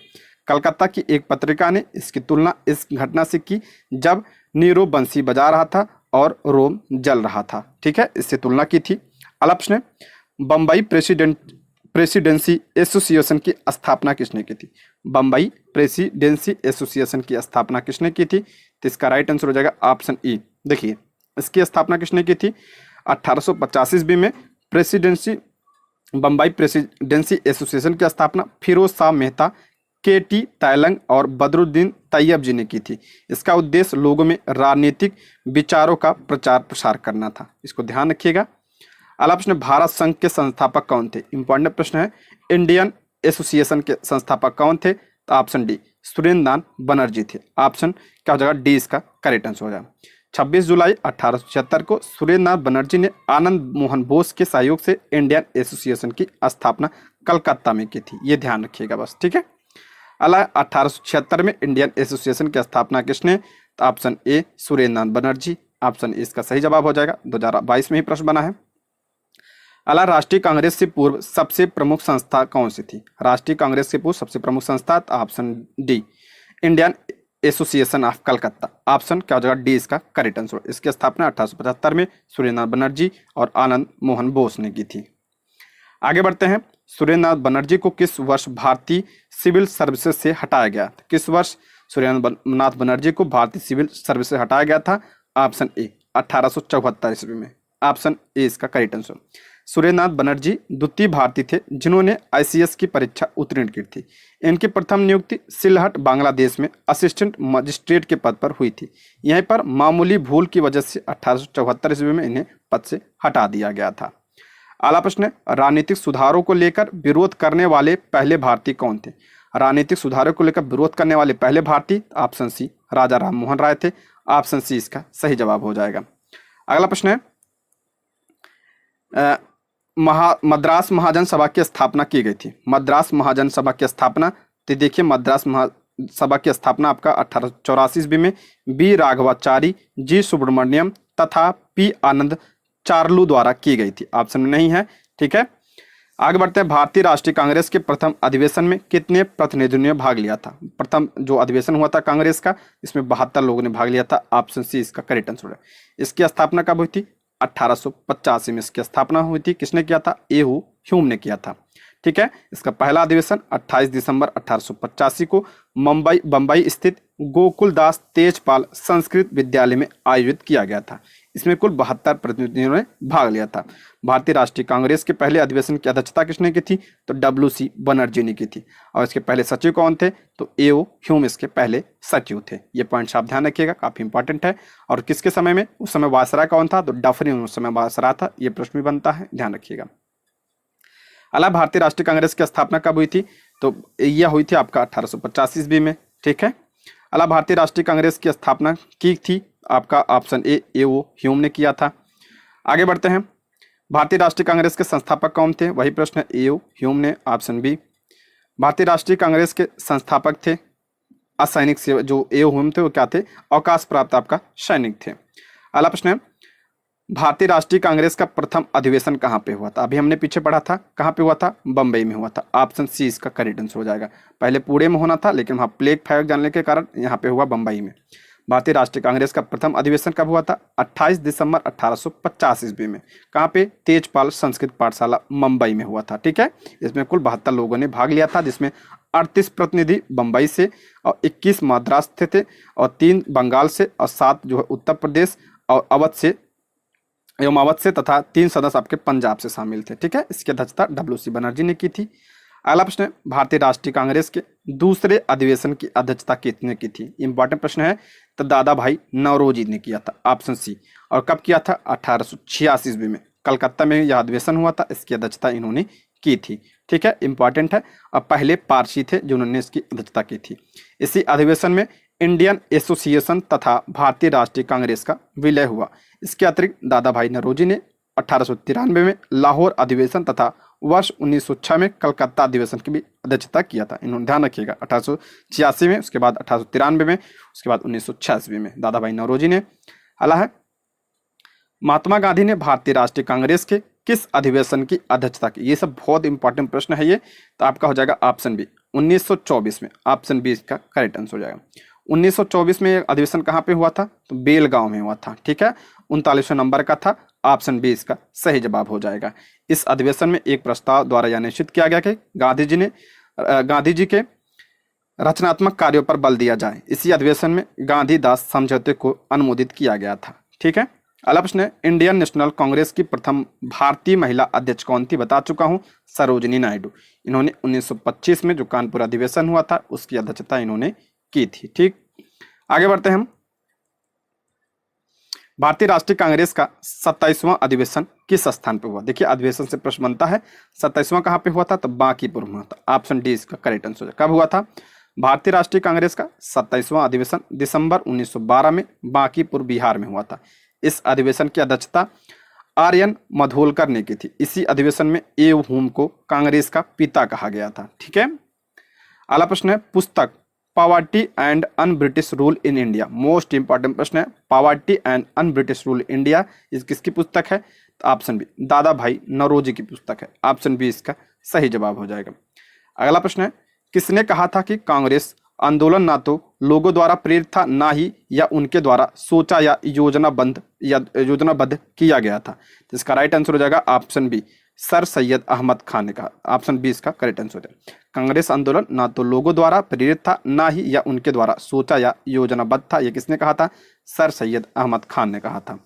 कलकत्ता की एक पत्रिका ने इसकी तुलना इस घटना से की जब नीरो बंसी बजा रहा था और रोम जल रहा था। ठीक है, इससे तुलना की थी। अल्प्स ने बम्बई प्रेसिडेंसी एसोसिएशन की स्थापना किसने की थी? बम्बई प्रेसिडेंसी एसोसिएशन की स्थापना किसने की थी? तो इसका राइट आंसर हो जाएगा ऑप्शन ई। देखिए इसकी स्थापना किसने की थी? 1885 ईस्वी में बम्बई प्रेसिडेंसी एसोसिएशन की स्थापना फिरोज शाह मेहता, के.टी. तैलंग और बदरुद्दीन तैयब जी ने की थी। इसका उद्देश्य लोगों में राजनीतिक विचारों का प्रचार प्रसार करना था। इसको ध्यान रखिएगा। अगला प्रश्न, भारत संघ के संस्थापक कौन थे? इंपॉर्टेंट प्रश्न है। इंडियन एसोसिएशन के संस्थापक कौन थे? तो ऑप्शन डी सुरेंद्रनाथ बनर्जी थे। ऑप्शन क्या हो जाएगा? डी इसका करेक्ट आंसर हो जाएगा। 26 जुलाई 1876 को सुरेंद्रनाथ बनर्जी ने आनंद मोहन बोस के सहयोग से इंडियन एसोसिएशन की स्थापना कलकत्ता में की थी। ये ध्यान रखिएगा बस। ठीक है, अला 1876 में इंडियन एसोसिएशन की स्थापना किसने? तो option A Surendranath Banerjee. Option A इसका सही जवाब हो जाएगा। 2022 में ही प्रश्न बना है। अला राष्ट्रीय कांग्रेस से पूर्व सबसे प्रमुख संस्था कौन सी थी? राष्ट्रीय कांग्रेस से पूर्व सबसे प्रमुख संस्था, option D Indian association of Calcutta. Option क्या हो जाएगा? डी इसका करेक्ट आंसर। इसकी स्थापना 1875 में सुरेंद्रनाथ बनर्जी और आनंद मोहन बोस ने की थी। आगे बढ़ते हैं। सुरेंद्रनाथ बनर्जी को किस वर्ष भारतीय सिविल सर्विसेज से हटाया गया? किस वर्ष सुरेंद्रनाथ बनर्जी को भारतीय सिविल सर्विस से हटाया गया था? ऑप्शन ए 1874 ईस्वी में। ऑप्शन ए इसका करेक्ट आंसर। सुरेंद्रनाथ बनर्जी द्वितीय भारतीय थे जिन्होंने आईसीएस की परीक्षा उत्तीर्ण की थी। इनकी प्रथम नियुक्ति सिलहट बांग्लादेश में असिस्टेंट मजिस्ट्रेट के पद पर हुई थी। यहीं पर मामूली भूल की वजह से 1874 ईस्वी में इन्हें पद से हटा दिया गया था। अगला प्रश्न, राजनीतिक सुधारों को लेकर विरोध करने वाले पहले भारतीय कौन थे? राजनीतिक सुधारों को लेकर विरोध करने वाले पहले भारतीय, ऑप्शन सी राजा राम मोहन राय थे। ऑप्शन सी इसका सही जवाब हो जाएगा। अगला प्रश्न है, मद्रास महाजन सभा की स्थापना की गई थी। मद्रास महाजन सभा की स्थापना, तो देखिए मद्रास महासभा की स्थापना आपका 1884 ईस्वी में बी राघवाचारी, जी सुब्रमण्यम तथा पी आनंद चार्लू द्वारा की गई थी। ऑप्शन में नहीं है। ठीक है, आगे बढ़ते हैं। भारतीय राष्ट्रीय कांग्रेस के प्रथम अधिवेशन में कितने प्रतिनिधियों ने भाग लिया था? प्रथम जो अधिवेशन हुआ था कांग्रेस का, इसमें 72 लोगों ने भाग लिया था। ऑप्शन सी इसका करेक्ट आंसर है। इसकी स्थापना कब हुई थी? 1885 में इसकी स्थापना हुई थी। किसने किया था? ए.यू. ह्यूम ने किया था। ठीक है, इसका पहला अधिवेशन 28 दिसंबर 1885 को बम्बई स्थित गोकुलदास तेजपाल संस्कृत विद्यालय में आयोजित किया गया था। इसमें कुल 72 प्रतिनिधियों ने भाग लिया था। भारतीय राष्ट्रीय कांग्रेस के पहले अधिवेशन की अध्यक्षता किसने की थी? तो WC बनर्जी ने की थी। और इसके पहले सचिव कौन थे? तो A.O. ह्यूम इसके पहले सचिव थे। ये पॉइंट्स आप ध्यान रखिएगा, काफी इंपॉर्टेंट है। और किसके समय में? उस समय वायसराय कौन था? तो डफरिन उस समय वायसराय था। ये प्रश्न भी बनता है, ध्यान रखिएगा। अला भारतीय राष्ट्रीय कांग्रेस की स्थापना कब हुई थी? तो यह हुई थी आपका 1885 ईस्वी में। ठीक है। अला भारतीय राष्ट्रीय कांग्रेस की स्थापना की थी आपका ऑप्शन ए A.O. ह्यूम ने किया था। आगे बढ़ते हैं। भारतीय राष्ट्रीय कांग्रेस के संस्थापक कौन थे? वही प्रश्न है, A.O. ह्यूम ने, ऑप्शन बी। भारतीय राष्ट्रीय कांग्रेस के संस्थापक थे असैनिक सेवा, जो A.O. ह्यूम थे वो क्या थे? अवकाश प्राप्त आपका सैनिक थे। अगला प्रश्न है, भारतीय राष्ट्रीय कांग्रेस का प्रथम अधिवेशन कहाँ पे हुआ था? अभी हमने पीछे पढ़ा था, कहाँ पे हुआ था? बम्बई में हुआ था। ऑप्शन सी इसका करेक्ट आंसर हो जाएगा। पहले पुणे में होना था, लेकिन वहाँ प्लेग फायर जानने के कारण यहाँ पे हुआ बम्बई में। भारतीय राष्ट्रीय कांग्रेस का प्रथम अधिवेशन कब हुआ था? 28 दिसंबर 1850 ईस्वी में। कहाँ पे? तेजपाल संस्कृत पाठशाला मुंबई में हुआ था। ठीक है। इसमें कुल 72 लोगों ने भाग लिया था, जिसमें 38 प्रतिनिधि बम्बई से और 21 मद्रास थे और 3 बंगाल से और 7 जो है उत्तर प्रदेश और अवध से तथा 3 सदस्य आपके पंजाब से शामिल थे। ठीक है। इसकी अध्यक्षता WC बनर्जी ने की थी। अगला प्रश्न है, भारतीय राष्ट्रीय कांग्रेस के दूसरे अधिवेशन की अध्यक्षता किसने की थी? इंपॉर्टेंट प्रश्न है। तो दादा भाई नौरोजी ने किया था, ऑप्शन सी। और कब किया था? 1886 ईस्वी में कलकत्ता में यह अधिवेशन हुआ था। इसकी अध्यक्षता इन्होंने की थी। ठीक है, इंपॉर्टेंट है। और पहले पारसी थे जिन्होंने इसकी अध्यक्षता की थी। इसी अधिवेशन में इंडियन एसोसिएशन तथा भारतीय राष्ट्रीय कांग्रेस का विलय हुआ। इसके अतिरिक्त दादा भाई नौरोजी ने 1893 में लाहौर अधिवेशन तथा वर्ष 1906 में कलकत्ता अधिवेशन की भी अध्यक्षता किया था। इन्होंने ध्यान रखिएगा, 1886 में, उसके बाद 1893 में, उसके बाद 1986 में दादा भाई नौरोजी ने। अगला है, महात्मा गांधी ने भारतीय राष्ट्रीय कांग्रेस के किस अधिवेशन की अध्यक्षता की? ये सब बहुत इंपॉर्टेंट प्रश्न है ये। तो आपका हो जाएगा ऑप्शन बी, 1924 में। ऑप्शन बी इसका करेक्ट आंसर हो जाएगा। 1924 में अधिवेशन कहाँ पे हुआ था? तो बेलगांव में हुआ था। ठीक है, 39वें नंबर का था। ऑप्शन बी इसका सही जवाब हो जाएगा। इस अधिवेशन में एक प्रस्ताव द्वारा यह निश्चित किया गया कि गांधी जी के रचनात्मक कार्यों पर बल दिया जाए। इसी अधिवेशन में गांधी-दास समझौते को अनुमोदित किया गया था। ठीक है। अगला प्रश्न है, इंडियन नेशनल कांग्रेस की प्रथम भारतीय महिला अध्यक्ष कौन थी? बता चुका हूं, सरोजिनी नायडू। इन्होंने 1925 में जो कानपुर अधिवेशन हुआ था उसकी अध्यक्षता इन्होंने की थी। ठीक, आगे बढ़ते हैं हम। भारतीय राष्ट्रीय कांग्रेस का 27वां अधिवेशन किस स्थान पे हुआ? देखिए, अधिवेशन से प्रश्न बनता है। 27वां कहाँ पे हुआ था? तो बांकीपुर में हुआ था। ऑप्शन डी इसका करेक्ट आंसर है। कब हुआ था? भारतीय राष्ट्रीय कांग्रेस का 27वां अधिवेशन दिसंबर 1912 में बांकीपुर बिहार में हुआ था। इस अधिवेशन की अध्यक्षता आर्यन मधोलकर ने की थी। इसी अधिवेशन में A.O. ह्यूम को कांग्रेस का पिता कहा गया था। ठीक है। अगला प्रश्न है, पुस्तक poverty and un British rule in India. Most important प्रश्न है, poverty and un British rule India इस किसकी पुस्तक है? तो ऑप्शन बी, दादा भाई नौरोजी की पुस्तक है। ऑप्शन बी इसका सही जवाब हो जाएगा। अगला प्रश्न है, किसने कहा था कि कांग्रेस आंदोलन ना तो लोगों द्वारा प्रेरित था, ना ही या उनके द्वारा सोचा या योजनाबद्ध किया गया था? तो इसका राइट आंसर हो जाएगा option B, sir Syed Ahmad Khan ने कहा। ऑप्शन बी इसका करेक्ट आंसर है। कांग्रेस आंदोलन ना तो लोगों द्वारा प्रेरित था, ना ही या उनके द्वारा सोचा या योजनाबद्ध था। यह किसने कहा था? सर सैयद अहमद खान ने कहा था।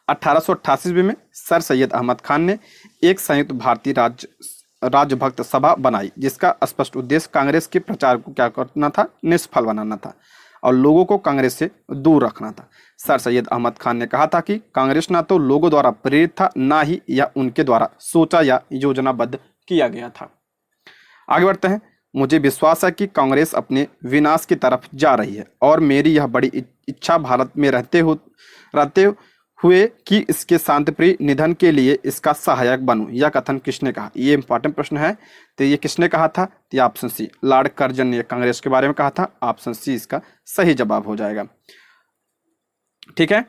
1888 में सर सैयद अहमद खान ने एक संयुक्त भारतीय राजभक्त सभा बनाई, जिसका स्पष्ट उद्देश्य कांग्रेस के प्रचार को क्या करना था? निष्फल बनाना था और लोगों को कांग्रेस से दूर रखना था। सर सैयद अहमद खान ने कहा था कि कांग्रेस ना तो लोगों द्वारा प्रेरित था, ना ही या उनके द्वारा सोचा या योजनाबद्ध किया गया था। आगे बढ़ते हैं। मुझे विश्वास है कि कांग्रेस अपने विनाश की तरफ जा रही है और मेरी यह बड़ी इच्छा भारत में रहते हुए कि इसके शांतिप्रिय निधन के लिए इसका सहायक बनूं। यह कथन किसने कहा? ये इंपॉर्टेंट प्रश्न है। तो ये किसने कहा था? तो ऑप्शन सी, लॉर्ड कर्जन ने कांग्रेस के बारे में कहा था। ऑप्शन सी इसका सही जवाब हो जाएगा। ठीक है,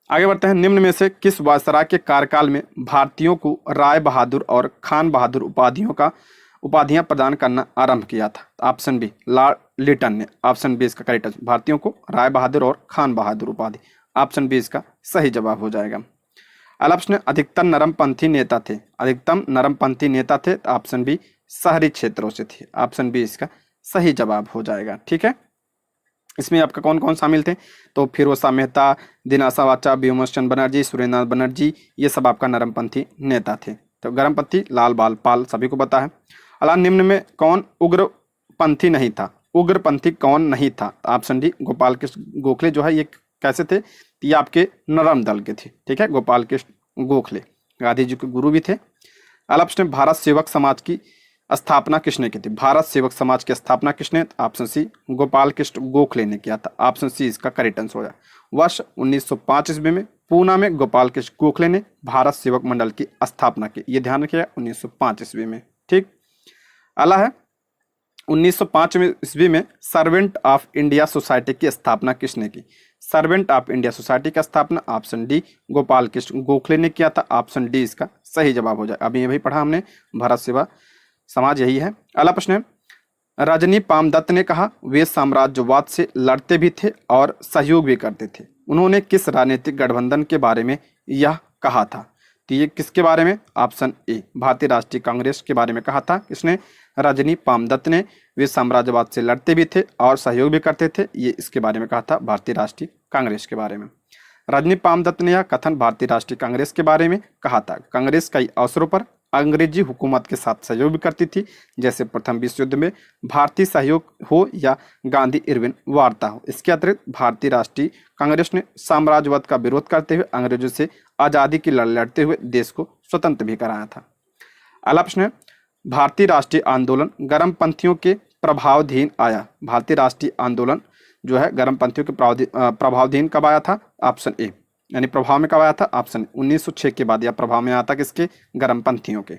आगे बढ़ते हैं। निम्न में से किस वायसराय के कार्यकाल में भारतीयों को राय बहादुर और खान बहादुर उपाधियां प्रदान करना आरंभ किया था? ऑप्शन बी, लॉर्ड लिटन ने। ऑप्शन बी इसका करेक्ट आंसर, भारतीयों को राय बहादुर और खान बहादुर उपाधि। ऑप्शन बी इसका सही जवाब हो जाएगा। अगला प्रश्न, अधिकतम नरमपंथी नेता थे। अधिकतम नरमपंथी नेता थे, ऑप्शन बी, शहरी क्षेत्रों से थे। ऑप्शन बी इसका सही जवाब हो जाएगा। ठीक है, इसमें आपका कौन कौन शामिल थे? तो फिरोज मेहता, दिनाशा वाचा, व्योमेश चंद्र बनर्जी, सुरेंद्रनाथ बनर्जी, ये सब आपका नरमपंथी नेता थे। तो गर्मपंथी लाल बाल पाल सभी को पता है। अला निम्न में कौन उग्रपंथी नहीं था? उग्रपंथी कौन नहीं था? ऑप्शन डी गोपाल कृष्ण गोखले जो है ये कैसे थे? ये आपके नरम दल के थे। ठीक है, गोपाल कृष्ण गोखले गांधी जी के गुरु भी थे। अगला प्रश्न, भारत सेवक समाज की स्थापना किसने की थी? भारत सेवक समाज की स्थापना किसने? ऑप्शन सी गोपाल कृष्ण गोखले ने किया था। ऑप्शन सी इसका करेक्ट आंसर हो जाए। वर्ष 1905 ईस्वी में पूना में गोपाल कृष्ण गोखले ने भारत सेवक मंडल की स्थापना की। ये ध्यान रखिएगा, 1905 ईस्वी में। ठीक, अगला है 1905 ईस्वी में सर्वेंट ऑफ इंडिया सोसाइटी की स्थापना किसने की? सर्वेंट ऑफ इंडिया सोसाइटी की स्थापना ऑप्शन डी गोपाल कृष्ण गोखले ने किया था। ऑप्शन डी इसका सही जवाब हो जाए। अभी ये भी पढ़ा हमने, भारत सेवा समाज यही है। अगला प्रश्न है, रजनी पामदत्त ने कहा वे साम्राज्यवाद से लड़ते भी थे और सहयोग भी करते थे। उन्होंने किस राजनीतिक गठबंधन के बारे में यह कहा था? तो ये किसके बारे में? ऑप्शन ए भारतीय राष्ट्रीय कांग्रेस के बारे में कहा था। किसने? रजनी पामदत्त ने। वे साम्राज्यवाद से लड़ते भी थे और सहयोग भी करते थे, ये इसके बारे में कहा था, भारतीय राष्ट्रीय कांग्रेस के बारे में। रजनी पामदत्त ने यह कथन भारतीय राष्ट्रीय कांग्रेस के बारे में कहा था। कांग्रेस कई अवसरों पर अंग्रेजी हुकूमत के साथ सहयोग भी करती थी, जैसे प्रथम विश्व युद्ध में भारतीय सहयोग हो या गांधी इरविन वार्ता हो। इसके अतिरिक्त भारतीय राष्ट्रीय कांग्रेस ने साम्राज्यवाद का विरोध करते हुए अंग्रेजों से आज़ादी की लड़ाई लड़ते हुए देश को स्वतंत्र भी कराया था। अगला प्रश्न है, भारतीय राष्ट्रीय आंदोलन गर्मपंथियों के प्रभावाधीन आया। भारतीय राष्ट्रीय आंदोलन जो है गर्मपंथियों के प्रभावाधीन कब आया था? ऑप्शन ए यानी प्रभाव में कब आया था? ऑप्शन 1906 के बाद, या प्रभाव में आया था किसके? गर्मपंथियों के।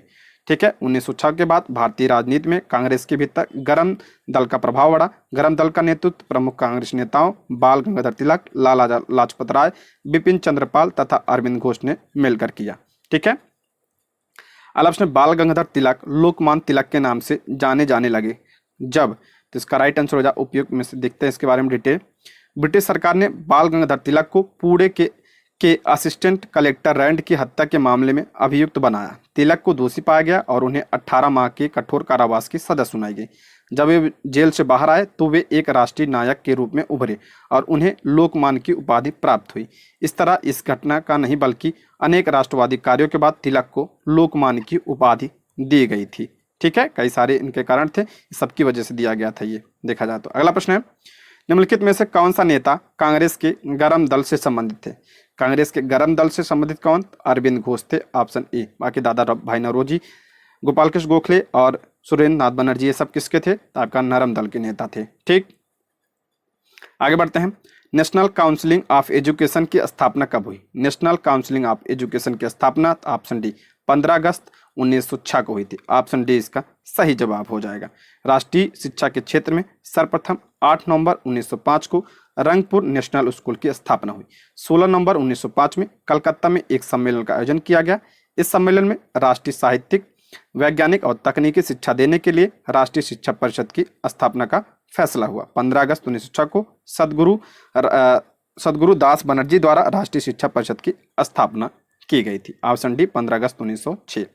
ठीक है, 1906 के बाद भारतीय राजनीति में कांग्रेस के भीतर गर्म दल का प्रभाव बढ़ा। गर्म दल का नेतृत्व प्रमुख कांग्रेस नेताओं बाल गंगाधर तिलक, लाला लाजपत राय, बिपिन चंद्र पाल तथा अरविंद घोष ने मिलकर किया। ठीक है, अगला प्रश्न, बाल गंगाधर तिलक लोकमान्य तिलक के नाम से जाने जाने लगे जब? तो इसका राइट आंसर हो जाए, उपयुक्त में से देखते हैं इसके बारे में डिटेल। ब्रिटिश सरकार ने बाल गंगाधर तिलक को पुणे के असिस्टेंट कलेक्टर रैंड की हत्या के मामले में अभियुक्त बनाया। तिलक को दोषी पाया गया और उन्हें 18 माह के कठोर कारावास की सजा सुनाई गई। जब वे जेल से बाहर आए तो वे एक राष्ट्रीय नायक के रूप में उभरे और उन्हें लोकमान्य की उपाधि प्राप्त हुई। इस तरह इस घटना का नहीं बल्कि अनेक राष्ट्रवादी कार्यों के बाद तिलक को लोकमान्य की उपाधि दी गई थी। ठीक है, कई सारे इनके कारण थे, सबकी वजह से दिया गया था ये, देखा जाए तो। अगला प्रश्न है, निम्नलिखित में से कौन सा नेता कांग्रेस के गर्म दल से संबंधित थे? कांग्रेस के गर्म दल से संबंधित कौन? अरविंद घोष थे। Option A. बाकी दादा भाई नौरोजी, गोपाल कृष्ण गोखले और सुरेंद्र नाथ बनर्जी, ये सब किसके थे? आपका नरम दल के नेता थे। ठीक, आगे बढ़ते हैं। नेशनल काउंसिलिंग ऑफ एजुकेशन की स्थापना कब हुई? नेशनल काउंसिलिंग ऑफ एजुकेशन की स्थापना ऑप्शन डी 15 अगस्त 1906 को हुई थी। ऑप्शन डी इसका सही जवाब हो जाएगा। राष्ट्रीय शिक्षा के क्षेत्र में सर्वप्रथम 8 नवंबर 1905 को रंगपुर नेशनल स्कूल की स्थापना हुई। 16 नवंबर 1905 में कलकत्ता में एक सम्मेलन का आयोजन किया गया। इस सम्मेलन में राष्ट्रीय साहित्यिक, वैज्ञानिक और तकनीकी शिक्षा देने के लिए राष्ट्रीय शिक्षा परिषद की स्थापना का फैसला हुआ। 15 अगस्त 1906 को सदगुरु दास बनर्जी द्वारा राष्ट्रीय शिक्षा परिषद की स्थापना की गई थी। ऑप्शन डी 15 अगस्त 1906।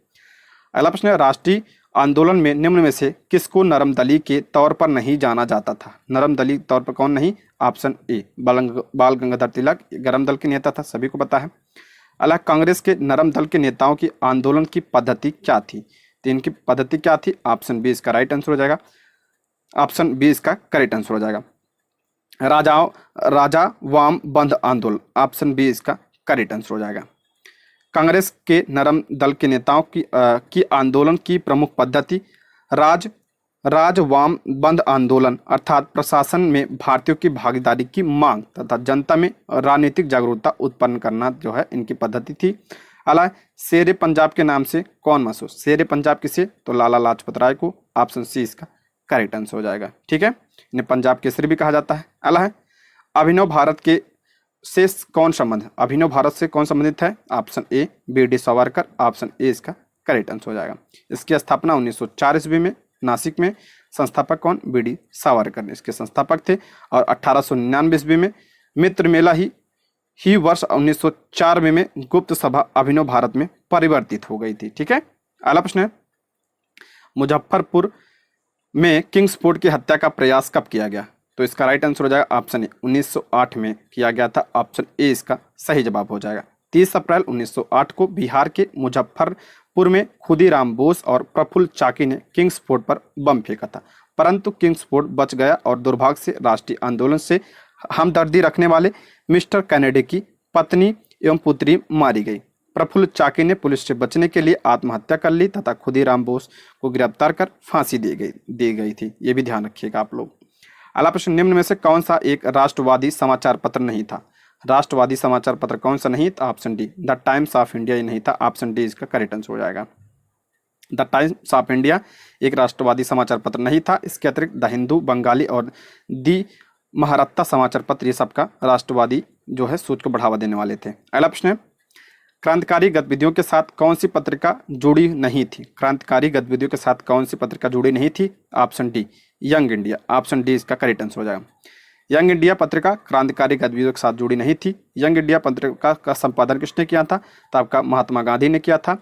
अगला प्रश्न है, राष्ट्रीय आंदोलन में निम्न में से किसको नरमदली के तौर पर नहीं जाना जाता था? नरमदली तौर पर कौन नहीं? ऑप्शन ए बाल गंगाधर तिलक गरम दल के नेता था, सभी को पता है। अगला, कांग्रेस के नरम दल के नेताओं की आंदोलन की पद्धति क्या थी? तो इनकी पद्धति क्या थी? ऑप्शन बी इसका राइट आंसर हो जाएगा। ऑप्शन बी इसका करेक्ट आंसर हो जाएगा। राजा वाम बंद आंदोलन, ऑप्शन बी इसका करेक्ट आंसर हो जाएगा। कांग्रेस के नरम दल के नेताओं की आंदोलन की प्रमुख पद्धति राज वाम बंद आंदोलन अर्थात प्रशासन में भारतीयों की भागीदारी की मांग तथा जनता में राजनीतिक जागरूकता उत्पन्न करना जो है इनकी पद्धति थी। अला शेरे पंजाब के नाम से कौन मशहूर? शेरे पंजाब किसे? तो लाला लाजपत राय को। ऑप्शन सी इसका करेक्ट आंसर हो जाएगा। ठीक है, इन्हें पंजाब केसरी भी कहा जाता है। अला है, अभिनव भारत के से कौन संबंध? अभिनव भारत से कौन संबंधित है? Option A BD. Savarkar. Option A इसका करेक्ट आंसर हो जाएगा। इसकी स्थापना 1904 ईस्वी में नासिक में। संस्थापक कौन? बी.डी. सावरकर इसके संस्थापक थे। और 1899 ईस्वी में मित्र मेला ही वर्ष 1904 में गुप्त सभा अभिनव भारत में परिवर्तित हो गई थी। ठीक है, अगला प्रश्न है, मुजफ्फरपुर में किंग्सफोर्ड की हत्या का प्रयास कब किया गया? तो इसका राइट आंसर हो जाएगा ऑप्शन ए 1908 में किया गया था। ऑप्शन ए इसका सही जवाब हो जाएगा। 30 अप्रैल 1908 को बिहार के मुजफ्फरपुर में खुदीराम बोस और प्रफुल्ल चाकी ने किंग्स फोर्ट पर बम फेंका था, परंतु किंग्स फोर्ट बच गया और दुर्भाग्य से राष्ट्रीय आंदोलन से हमदर्दी रखने वाले मिस्टर कैनेडी की पत्नी एवं पुत्री मारी गई। प्रफुल्ल चाकी ने पुलिस से बचने के लिए आत्महत्या कर ली तथा खुदीराम बोस को गिरफ्तार कर फांसी दी गई थी। ये भी ध्यान रखिएगा आप लोग। अगला प्रश्न, निम्न में से कौन सा एक राष्ट्रवादी समाचार पत्र नहीं था? राष्ट्रवादी समाचार पत्र कौन सा नहीं था? Option D the times of India नहीं था। ऑप्शन डी इसका करेक्ट आंसर हो जाएगा। द टाइम्स ऑफ इंडिया एक राष्ट्रवादी समाचार पत्र नहीं था। इसके अतिरिक्त द हिंदू, बंगाली और दी महारत्ता समाचार पत्र ये सबका राष्ट्रवादी जो है सोच को बढ़ावा देने वाले थे। अगला प्रश्न है, क्रांतिकारी गतिविधियों के साथ कौन सी पत्रिका जुड़ी नहीं थी? क्रांतिकारी गतिविधियों के साथ कौन सी पत्रिका जुड़ी नहीं थी? Option D young India. Option D इसका करेक्ट आंसर हो जाएगा। यंग इंडिया पत्रिका क्रांतिकारी गतिविधियों के साथ जुड़ी नहीं थी। यंग इंडिया पत्रिका का संपादन किसने किया था? तो आपका महात्मा गांधी ने किया था।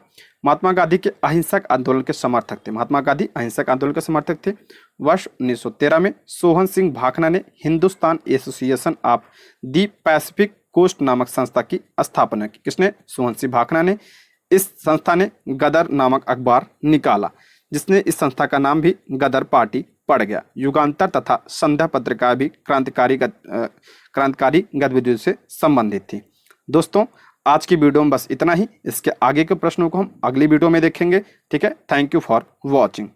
महात्मा गांधी के अहिंसक आंदोलन के समर्थक थे। महात्मा गांधी अहिंसक आंदोलन के समर्थक थे। वर्ष 1913 में सोहन सिंह भाखना ने Hindustan Association of the Pacific Coast नामक संस्था की स्थापना की। किसने? सोहन सिंह भाखना ने। इस संस्था ने गदर नामक अखबार निकाला, जिसने इस संस्था का नाम भी गदर पार्टी पड़ गया। युगांतर तथा संध्या पत्रिका भी क्रांतिकारी गतिविधियों से संबंधित थी। दोस्तों, आज की वीडियो में बस इतना ही। इसके आगे के प्रश्नों को हम अगली वीडियो में देखेंगे। ठीक है, थैंक यू फॉर वॉचिंग।